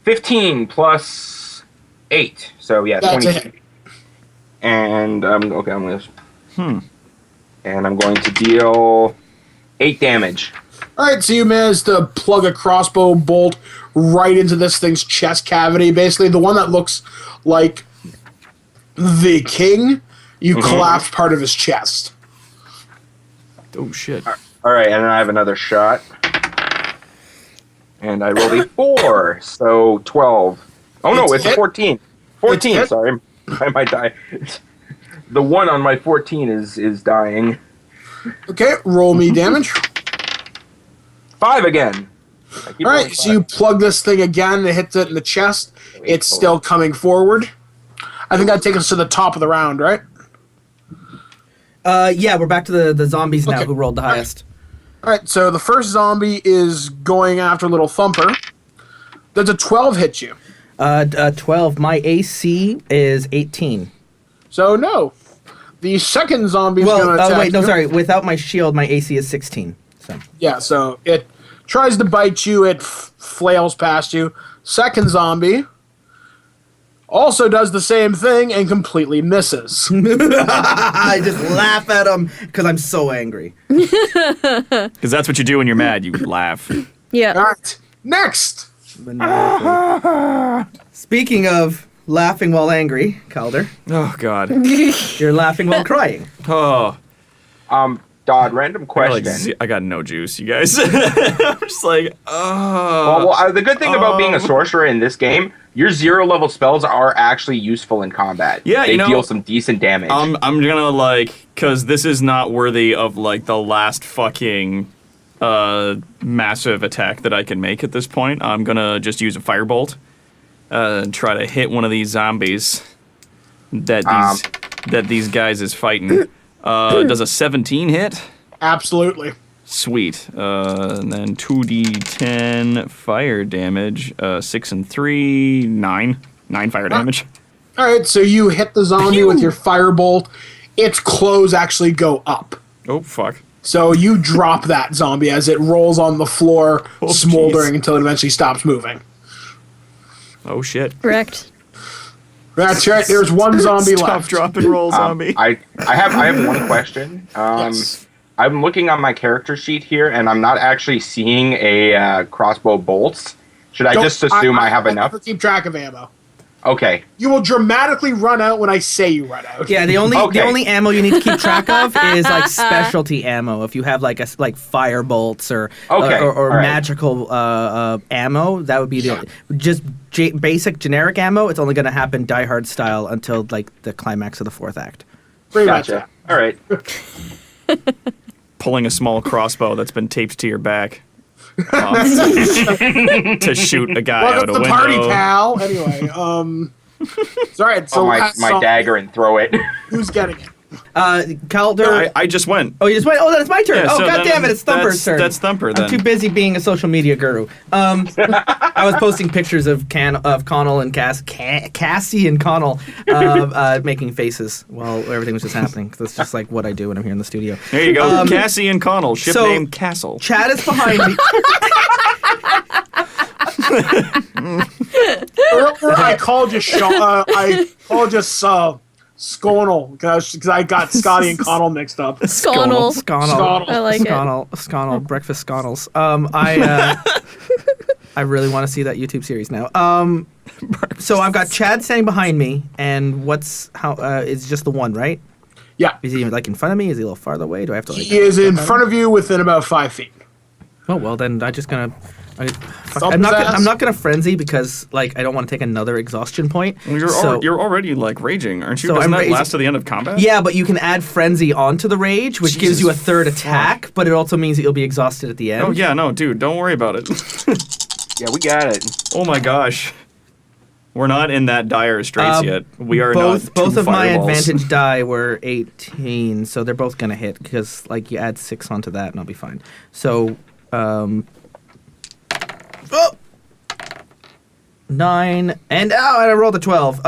15 plus 8, so yeah, That's a 20. hit. And okay, I'm gonna. And I'm going to deal 8 damage. All right, so you managed to plug a crossbow bolt right into this thing's chest cavity. Basically, the one that looks like the king, you collapsed part of his chest. Oh shit. All right, and then I have another shot. And I rolled a 4, so 12. Oh no, It's it's hit. 14. It's 14, hit. sorry. I might die. The 1 on my 14 is dying. Okay, roll me damage. 5 again. I keep All rolling right, so you plug this thing again and it hits it in the chest. It's still coming forward. I think that'd take us to the top of the round, right? Yeah, we're back to the zombies now Okay. who rolled the highest. All right, so the first zombie is going after little Thumper. Does a 12 hit you? 12. My AC is 18. So no. The second zombie is going to attack Wait, no, you. sorry. Without my shield, my AC is 16. So Yeah, so it tries to bite you. It flails past you. Second zombie also does the same thing and completely misses. I just laugh at him because I'm so angry. Because that's what you do when you're mad. You laugh. All Yeah. right, next. Speaking of laughing while angry, Calder, Oh god. you're laughing while crying. Oh. Dodd, random I, like, question. I got no juice, you guys. I'm just like, oh. Well, the good thing about being a sorcerer in this game, your 0 level spells are actually useful in combat. Yeah, they deal some decent damage. I'm gonna because this is not worthy of the last fucking massive attack that I can make at this point. I'm gonna just use a firebolt and try to hit one of these zombies that these guys is fighting. Does a 17 hit? Absolutely. Sweet. And then 2d10 fire damage. 6 and 3, 9. 9 fire damage. All right, so you hit the zombie with your firebolt. Its clothes actually go up. Oh, fuck. So you drop that zombie as it rolls on the floor, smoldering until it eventually stops moving. Oh, shit. Correct. That's right. There's one zombie Stop, left. drop, and roll zombie. I have one question. Yes. I'm looking on my character sheet here, and I'm not actually seeing a crossbow bolts. Should I just assume I have enough? Never keep track of ammo. Okay. You will dramatically run out when I say you run out. Yeah, the only ammo you need to keep track of is specialty ammo. If you have fire bolts or right. magical ammo, that would be the just basic generic ammo. It's only going to happen Die Hard style until the climax of the 4th act. Pretty much. Gotcha. All right. Pulling a small crossbow that's been taped to your back to shoot a guy out a window. Welcome to the party, pal. Anyway, sorry. So my dagger and throw it. Who's getting it? Calder. I just went. Oh, you just went? Oh, that's my turn. Yeah, so God damn it, it's Thumper's turn. That's Thumper, then. I'm too busy being a social media guru. I was posting pictures of Conal and Cassie and Conal making faces while everything was just happening. That's just what I do when I'm here in the studio. There you go. Cassie and Conal, ship name Castle. Chad is behind me. Earlier, I called you Sconal because I got Scotty and Conal mixed up. Sconal. I like it. Sconal. Breakfast Sconals. I really want to see that YouTube series now. So I've got Chad standing behind me, and it's just the one, right? Yeah. Is he in front of me? Is he a little farther away? Do I have to? He is in front of you within about 5 feet. Oh well, then I'm just gonna. I'm not gonna frenzy because I don't want to take another exhaustion point. Well, you're already raging, aren't you? So Doesn't that last to the end of combat? Yeah, but you can add frenzy onto the rage, which gives you a third attack, but it also means that you'll be exhausted at the end. Oh yeah, no, dude, don't worry about it. Yeah, we got it. Oh my gosh. We're not in that dire straits yet. We are both of my fireballs. advantage die were 18, so they're both gonna hit because you add 6 onto that and I'll be fine. So 9 and I rolled a 12.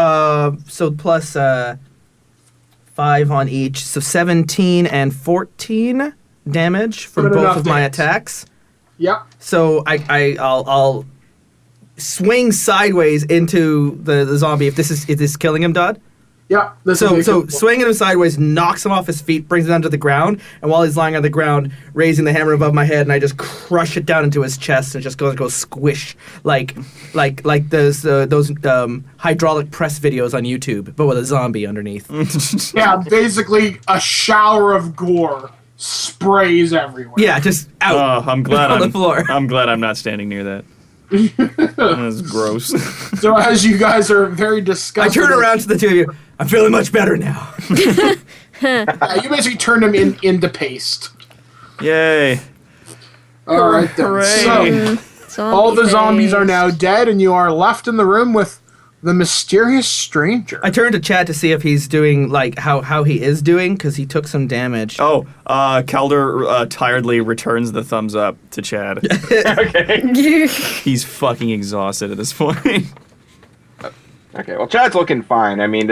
So plus 5 on each, so 17 and 14 damage from both of my attacks. Yep. So I'll swing sideways into the zombie. If this is killing him, Dodd. Yeah. So swinging him sideways knocks him off his feet, brings him down to the ground, and while he's lying on the ground, raising the hammer above my head, and I just crush it down into his chest, and it just goes squish like those hydraulic press videos on YouTube, but with a zombie underneath. Yeah, basically a shower of gore sprays everywhere. Yeah, just out. I'm glad on the floor. I'm glad I'm not standing near that. That's gross. So as you guys are very disgusted, I turn around to the two of you. I'm feeling much better now. You basically turned him into paste. Yay. All right then. Hooray. So all the zombies are now dead, and you are left in the room with the mysterious stranger. I turn to Chad to see if he's doing how he is doing because he took some damage. Oh, Calder tiredly returns the thumbs up to Chad. Okay. He's fucking exhausted at this point. Okay, well, Chad's looking fine. I mean,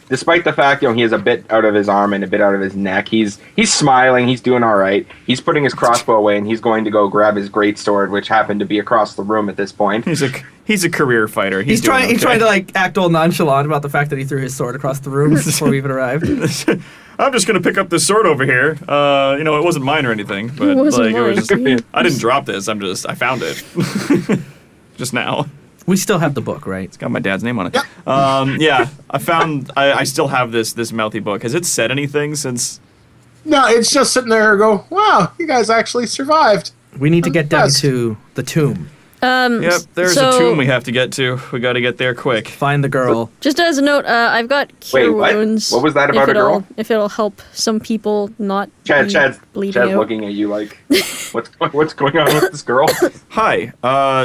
despite the fact he has a bit out of his arm and a bit out of his neck, he's smiling. He's doing all right. He's putting his crossbow away, and he's going to go grab his greatsword, which happened to be across the room at this point. He's a career fighter. He's trying to act all nonchalant about the fact that he threw his sword across the room before we even arrived. I'm just gonna pick up this sword over here. It wasn't mine or anything, but it was just I didn't drop this. I found it just now. We still have the book, right? It's got my dad's name on it. Yeah, I still have this mouthy book. Has it said anything since? No, it's just sitting there and go, wow, you guys actually survived. We need to get down to the tomb. Yep, there's so, a tomb we have to get to. We got to get there quick. Find the girl. Just as a note, I've got cure Wait, what? wounds. What was that about a girl? If it'll help some people not Chad's bleeding out. looking at you like, what's going on with this girl? Hi.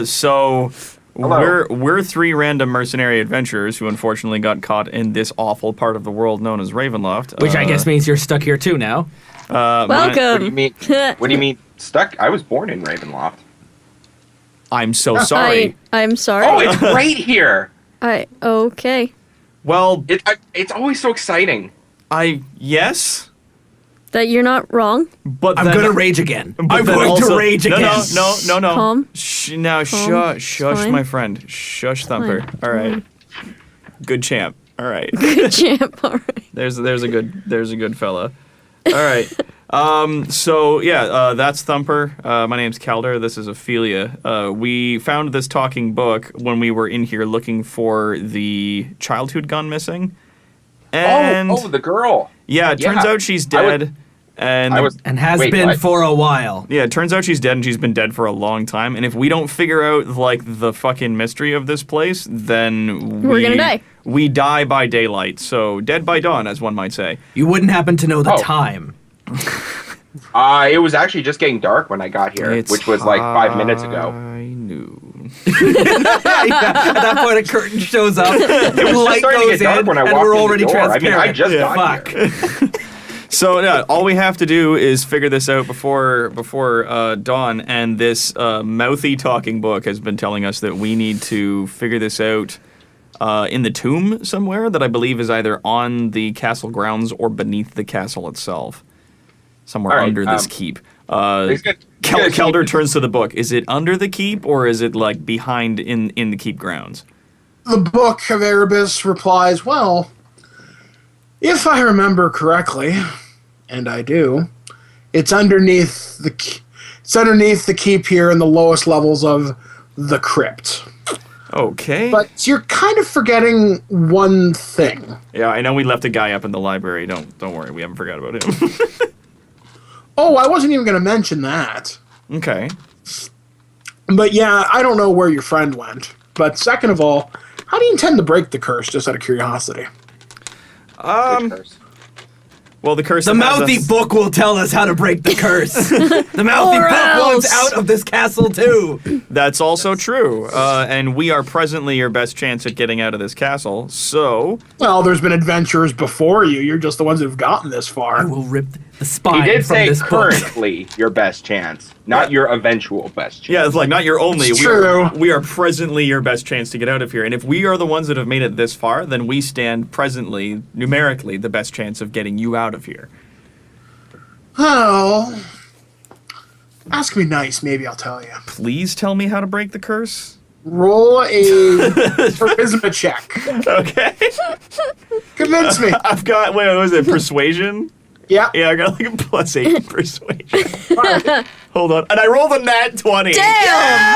So Hello. we're three random mercenary adventurers who unfortunately got caught in this awful part of the world known as Ravenloft. Which I guess means you're stuck here too now. What do you Welcome. mean? What do you mean stuck? I was born in Ravenloft. I'm so sorry. I'm sorry. Oh, it's great here. Okay. Well, It's always so exciting. yes, That you're not wrong. but I'm then- gonna rage again. but I'm then going also- to rage again. No. Calm. Now, Calm. shush, Fine. my friend. Shush, Thumper. Fine. All right. Good champ. All right. Good champ. All right. There's a good fella. All right. That's Thumper. My name's Calder. This is Ophelia. We found this talking book when we were in here looking for the child who'd gone missing. And the girl. yeah, it turns Yeah. out she's I was- dead. And And has Wait, been what? for a while. yeah, it turns out she's dead and she's been dead for a long time. And if we don't figure out like the fucking mystery of this place, then We're gonna die. We die by daylight. So dead by dawn, as one might say. You wouldn't happen to know the Oh. time. It was actually just getting dark when I got here, which was like 5 minutes ago. I knew. At that point, a curtain shows up, the light starting to goes get dark in, when I and walked we're in the already door. I mean, transparent. I just got Fuck. So yeah, all we have to do is figure this out before dawn, and this mouthy talking book has been telling us that we need to figure this out in the tomb somewhere that I believe is either on the castle grounds or beneath the castle itself, somewhere All right, under this keep. He's gonna- Calder turns to the book. Is it under the keep or is it like behind in the keep grounds? The Book of Erebus replies, well, if I remember correctly, and I do, it's underneath the keep here in the lowest levels of the crypt. Okay. But you're kind of forgetting one thing. Yeah, I know we left a guy up in the library. Don't worry, we haven't forgot about him. Oh, I wasn't even going to mention that. Okay. But yeah, I don't know where your friend went. But second of all, how do you intend to break the curse, just out of curiosity? Well, the curse. The has mouthy us- book will tell us how to break the curse. The mouthy Or book wants else. out of this castle too. That's also true. And we are presently your best chance at getting out of this castle. So, Well, there's been adventurers before you. You're just the ones who've gotten this I far. will rip the He spine did from say this book. currently your best chance, not your eventual best chance. yeah, it's like not your only. It's we are, true. we are presently your best chance to get out of here. And if we are the ones that have made it this far, then we stand presently, numerically, the best chance of getting you out of here. Oh, ask me nice. Maybe I'll tell you. Please tell me how to break the curse. Roll a charisma check. Okay. Convince me. I've got, wait, what was it? Persuasion? Yeah. Yeah, I got like a +8 persuasion. Hold on. And I rolled a nat 20. Damn!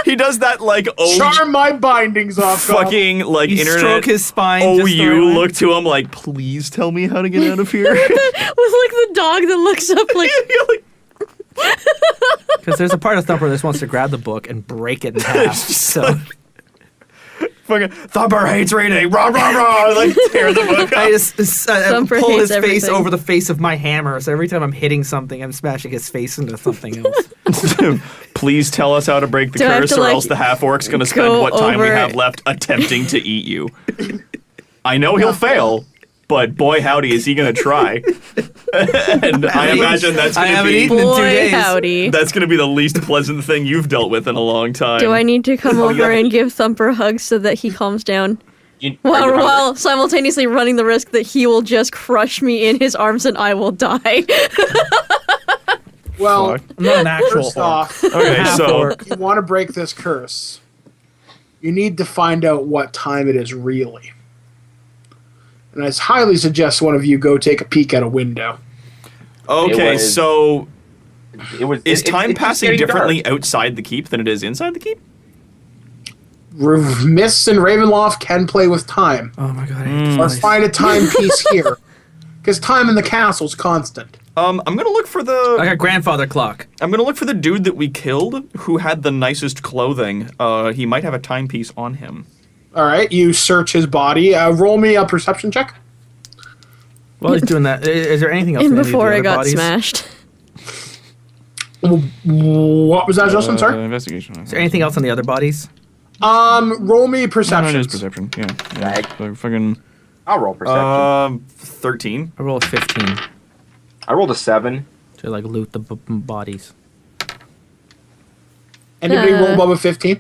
He does that like Charm my bindings off. fucking like You internet. stroke his spine. Oh, just the you right way. look to him like, please tell me how to get out of here. With like the dog that looks up like. You're like, Because there's a part of Thumper that just wants to grab the book and break it in half. So fucking Thumper hates reading. Rah rah rah. Like tear the book I up. just Thumper pull his hates face everything. over the face of my hammer. So every time I'm hitting something, I'm smashing his face into something else. Please tell us how to break the Do I have curse, to, or like, else the half orc's gonna spend go what time we over- have left attempting to eat you. I know he'll fail, but boy howdy is he gonna try. And I imagine that's I gonna haven't be eaten in 2 Boy, days. howdy. that's gonna be the least pleasant thing you've dealt with in a long time. Do I need to come over yeah. and give Thumper hugs so that he calms down? Are you While, hungry? while simultaneously running the risk that he will just crush me in his arms and I will die. Well, Fuck. I'm not an actual first orc. off, Okay, Half so orc. if you want to break this curse, you need to find out what time it is really. And I highly suggest one of you go take a peek at a window. okay, It was- so It was. is it's time just passing getting differently dark. outside the keep than it is inside the keep? Mists and Ravenloft can play with time. Oh my god. I hate this Or place. find a timepiece here. Because time in the castle's constant. I'm gonna look for the. Like a grandfather clock. I'm gonna look for the dude that we killed, who had the nicest clothing. He might have a timepiece on him. All right, you search his body. Roll me a perception check. While he's doing that, is there anything else? And in any of the before other I got bodies? smashed. What was that, Justin? Sorry. Investigation. Is there anything else on the other bodies? Roll me No, it perception. is perception. Yeah. Rag. So fucking. I'll roll perception. 13. I rolled a 15 I rolled a 7. to like loot the bodies. Anybody roll above a 15?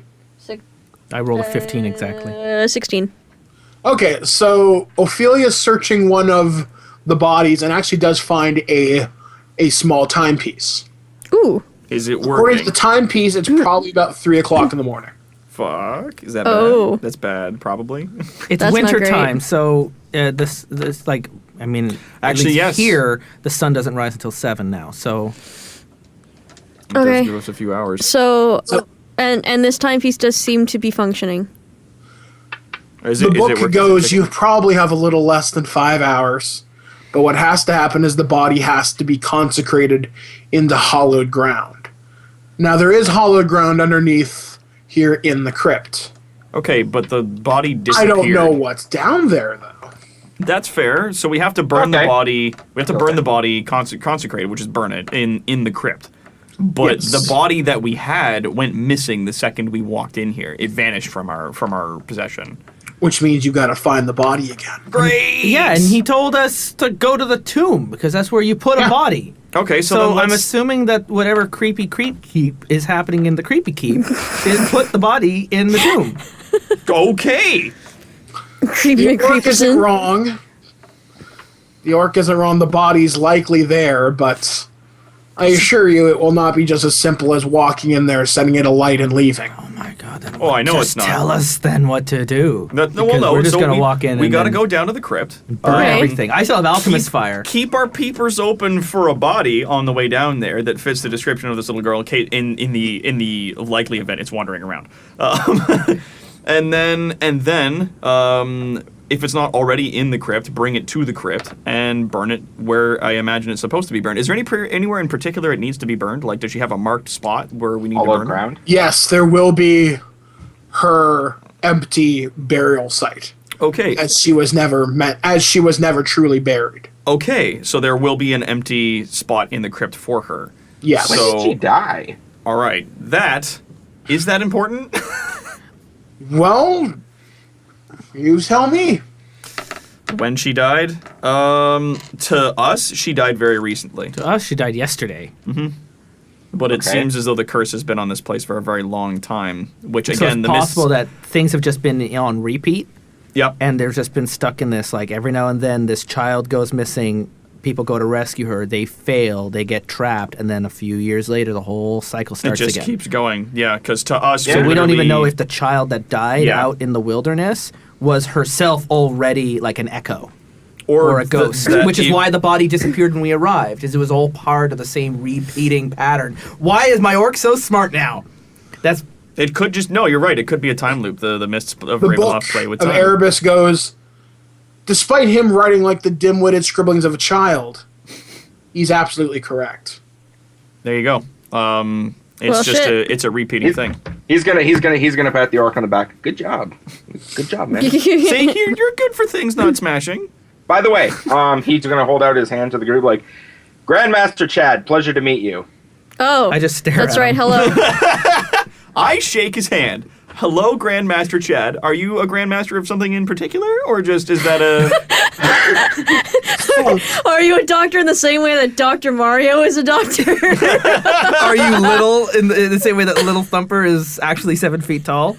I rolled a 15 exactly. 16. Okay, so Ophelia's searching one of the bodies and actually does find a small timepiece. Ooh. Is it According working? to the timepiece, it's probably about 3 o'clock in the morning. Fuck. Is that Oh. bad? That's bad, probably. It's That's not winter great. time, so this like I mean, Actually, at least yes. here the sun doesn't rise until 7 now. So It does Okay. give us a few hours. So, and this timepiece does seem to be functioning. Is The it book working? goes, you probably have a little less than 5 hours. But what has to happen is the body has to be consecrated in the hallowed ground. Now, there is hallowed ground underneath here in the crypt. Okay, but the body I disappeared. don't know what's down there, though. That's fair. So we have to burn the Okay. body. We have to burn the body consecrated, which is burn it in the crypt. But Yes. the body that we had went missing the second we walked in here. It vanished from our possession. Which means you gotta find the body again. Great. yeah, and he told us to go to the tomb because that's where you put Yeah. a body. Okay, so, So then I'm let's, assuming that whatever creepy creep keep is happening in the creepy keep is put the body in the tomb. okay. Creepy The orc isn't McCreeperson. wrong. The orc isn't wrong. The body's likely there, but I assure you it will not be just as simple as walking in there, setting it alight, and leaving. Oh my god! Then Oh, I know just it's not. Tell us then what to do. Well, Because no. we're just so gonna we, walk in. We and got to then go down to the crypt. burn Okay. everything. I still have alchemist fire. Keep our peepers open for a body on the way down there that fits the description of this little girl in the likely event it's wandering around. And then if it's not already in the crypt, bring it to the crypt and burn it where I imagine it's supposed to be burned. Is there anywhere in particular it needs to be burned? Like, does she have a marked spot where we need to All burn over it? ground. Yes, there will be her empty burial site, Okay. as she was never truly buried. Okay. So there will be an empty spot in the crypt for her. Yes. When So- did she die? All right. Is that important? Well, you tell me. When she died? To us, she died very recently. To us, she died yesterday. But it Okay. seems as though the curse has been on this place for a very long time. Which So again, it's the possible mists. that things have just been on repeat, Yep. and they've just been stuck in this. Like every now and then, this child goes missing. People go to rescue her. They fail. They get trapped, and then a few years later, the whole cycle It starts just again. keeps going. Yeah, because to us, So we don't even know literally- if the child that died Yeah. out in the wilderness was herself already like an echo or a th- ghost, that which is e- why the body disappeared when we arrived. Is it was all part of the same repeating pattern. Why is my orc so smart now? That's It could just no. You're right. It could be a time loop. The mists of The book Ravenloft play with of time. Erebus goes, despite him writing like the dim-witted scribblings of a child, he's absolutely correct. There you go. It's Well, just shit. it's a repeating thing. He's gonna pat the orc on the back. Good job, man. See, you're good for things not smashing. By the way, he's gonna hold out his hand to the group like, Grandmaster Chad, pleasure to meet you. Oh, I just stare That's at right. him. Hello. I shake his hand. Hello, Grandmaster Chad. Are you a Grandmaster of something in particular, or just is that a? Are you a doctor in the same way that Dr. Mario is a doctor? Are you little in the same way that little Thumper is actually 7 feet tall?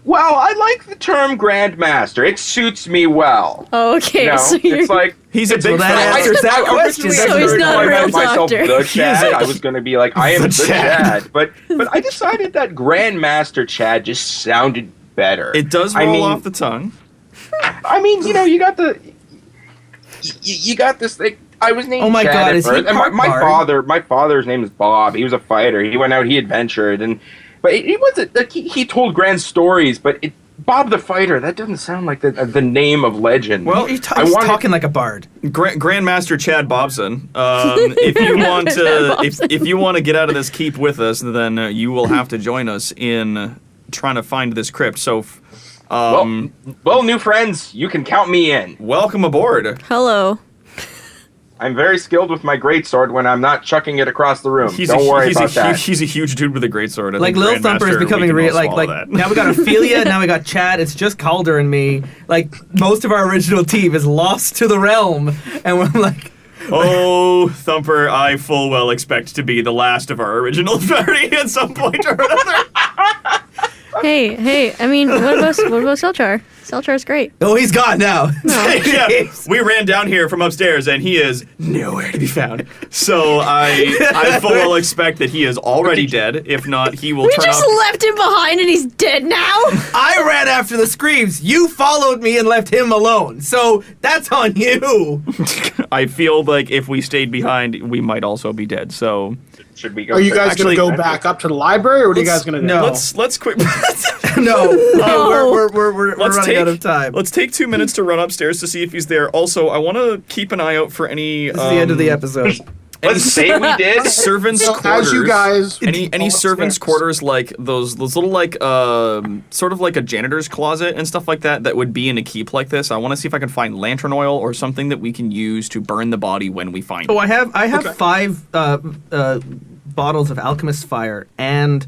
Well, I like the term Grandmaster. It suits me well. Oh, okay. You know, So you're it's like He's a big Well, that fella. answers that question. originally, So I he's started not a calling real myself doctor. the He is Chad. a- I was going to be like, I am The the Chad. Chad. But I decided that Grandmaster Chad just sounded better. It does roll off the tongue. I mean, you know, you got the... You got this thing. I was named Oh my Chad God, at is he first, and part bard? my father's name is Bob. He was a fighter. He went out, he adventured, but he wasn't like he told grand stories, but Bob the Fighter. That doesn't sound like the name of legend. Well, He's talking like a bard. Grandmaster Chad Bobson. If you want to, if you want to get out of this keep with us, then you will have to join us in trying to find this crypt. So, well, new friends, you can count me in. welcome aboard. Hello. I'm very skilled with my greatsword when I'm not chucking it across the room. Don't worry about that. He's a huge dude with a greatsword. Like Lil Thumper is becoming real. Like now we got Ophelia, now we got Chad. It's just Calder and me. Like most of our original team is lost to the realm, and we're like, oh, Thumper, I full well expect to be the last of our original party at some point or another. Hey, I mean, what about Selchar? Selchar's great. oh, he's gone now. Yeah, we ran down here from upstairs, and he is nowhere to be found. So I full well expect that he is already dead. If not, he will We turn just up. left him behind and he's dead now? I ran after the screams. You followed me and left him alone. So that's on you. I feel like if we stayed behind, we might also be dead. So Should we go? Are you guys Actually- going to go back up to the library, or what are you guys going to do? No. let's quick. No, we're Let's running out of time. Let's take 2 minutes to run upstairs to see if he's there. Also, I want to keep an eye out for any. This is the end of the episode. Let's say we did. Servants' So quarters. as you guys any fall servants' upstairs. quarters like those little like sort of like a janitor's closet and stuff like that would be in a keep like this. I want to see if I can find lantern oil or something that we can use to burn the body when we find Oh, it. I have Okay. 5 bottles of alchemist fire and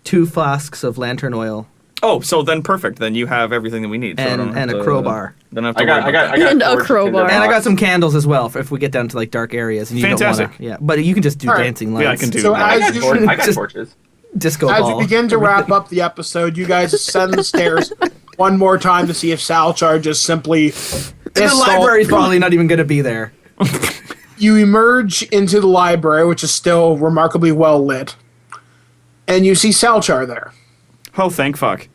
2 flasks of lantern oil Oh, so then perfect. Then you have everything that we need. So I don't have and a to- crowbar. Don't have to I got worry about that. And a torches in crowbar. the And I got box. some candles as well for if we get down to like dark areas and you Fantastic. don't want to. Yeah, but you can just do All right. dancing lights. Yeah, I can do So that. I got As tor- I got Just- torches. disco As ball. you begin to wrap up the episode, you guys ascend the stairs one more time to see if Salchar just simply. the library's probably not even going to be there. You emerge into the library, which is still remarkably well lit, and you see Salchar there Oh, thank fuck.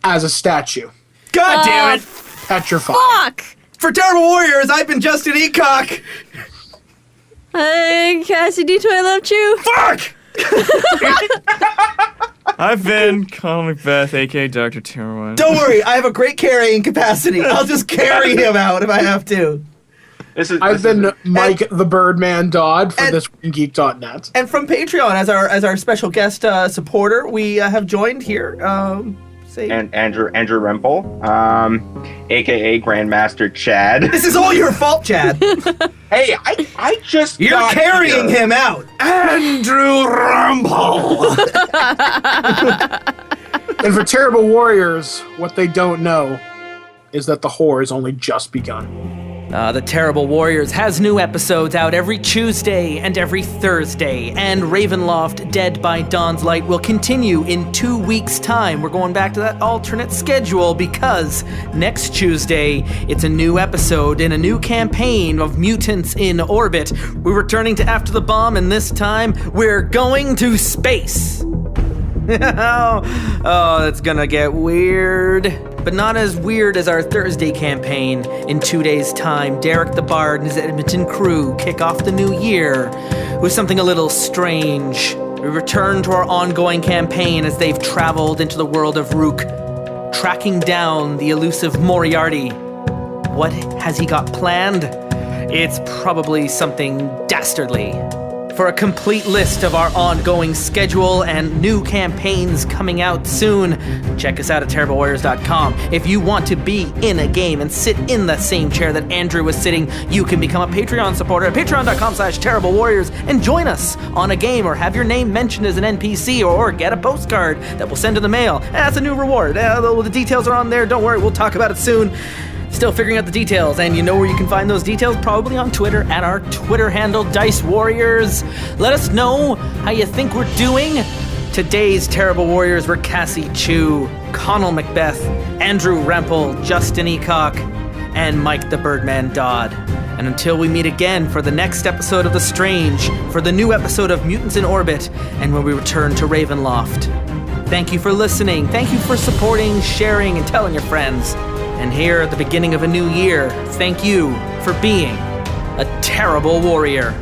as a statue, God damn it! petrified. Fuck! For Terrible Warriors, I've been Justin Ecock. Hey, Cassie D2, I love you. Fuck! I've been Conal MacBeth, aka Dr. Terroir. Don't worry, I have a great carrying capacity. I'll just carry him out if I have to. I've been Mike the Birdman Dodd for and- thisweekingeek.net. And from Patreon, as our special guest supporter, we have joined here. Say, And Andrew Rempel, aka Grandmaster Chad. this is all your fault, Chad. Hey, I just You're got carrying here. him out. Andrew Rempel! And for Terrible Warriors, what they don't know is that the horror has only just begun. The Terrible Warriors has new episodes out every Tuesday and every Thursday, and Ravenloft Dead by Dawn's Light will continue in 2 weeks' time. We're going back to that alternate schedule because next Tuesday it's a new episode in a new campaign of Mutants in Orbit. We're returning to After the Bomb, and this time we're going to space. Oh, that's gonna get weird. But not as weird as our Thursday campaign. In 2 days' time, Derek the Bard and his Edmonton crew kick off the new year with something a little strange. We return to our ongoing campaign as they've traveled into the world of Rook, tracking down the elusive Moriarty. What has he got planned? It's probably something dastardly. For a complete list of our ongoing schedule and new campaigns coming out soon, check us out at terriblewarriors.com. If you want to be in a game and sit in the same chair that Andrew was sitting, you can become a Patreon supporter at patreon.com/terriblewarriors and join us on a game or have your name mentioned as an NPC or get a postcard that we'll send in the mail. That's a new reward. The details are on there. Don't worry, we'll talk about it soon. Still figuring out the details, and you know where you can find those details? Probably on Twitter at our Twitter handle, Dice Warriors. Let us know how you think we're doing. Today's Terrible Warriors were Cassie, Chui, Conal MacBeth, Andrew Rempel, Justin Ecock, and Mike the Birdman Dodd. And until we meet again for the next episode of The Strange, for the new episode of Mutants in Orbit, and when we return to Ravenloft. Thank you for listening. Thank you for supporting, sharing, and telling your friends. And here at the beginning of a new year, thank you for being a terrible warrior.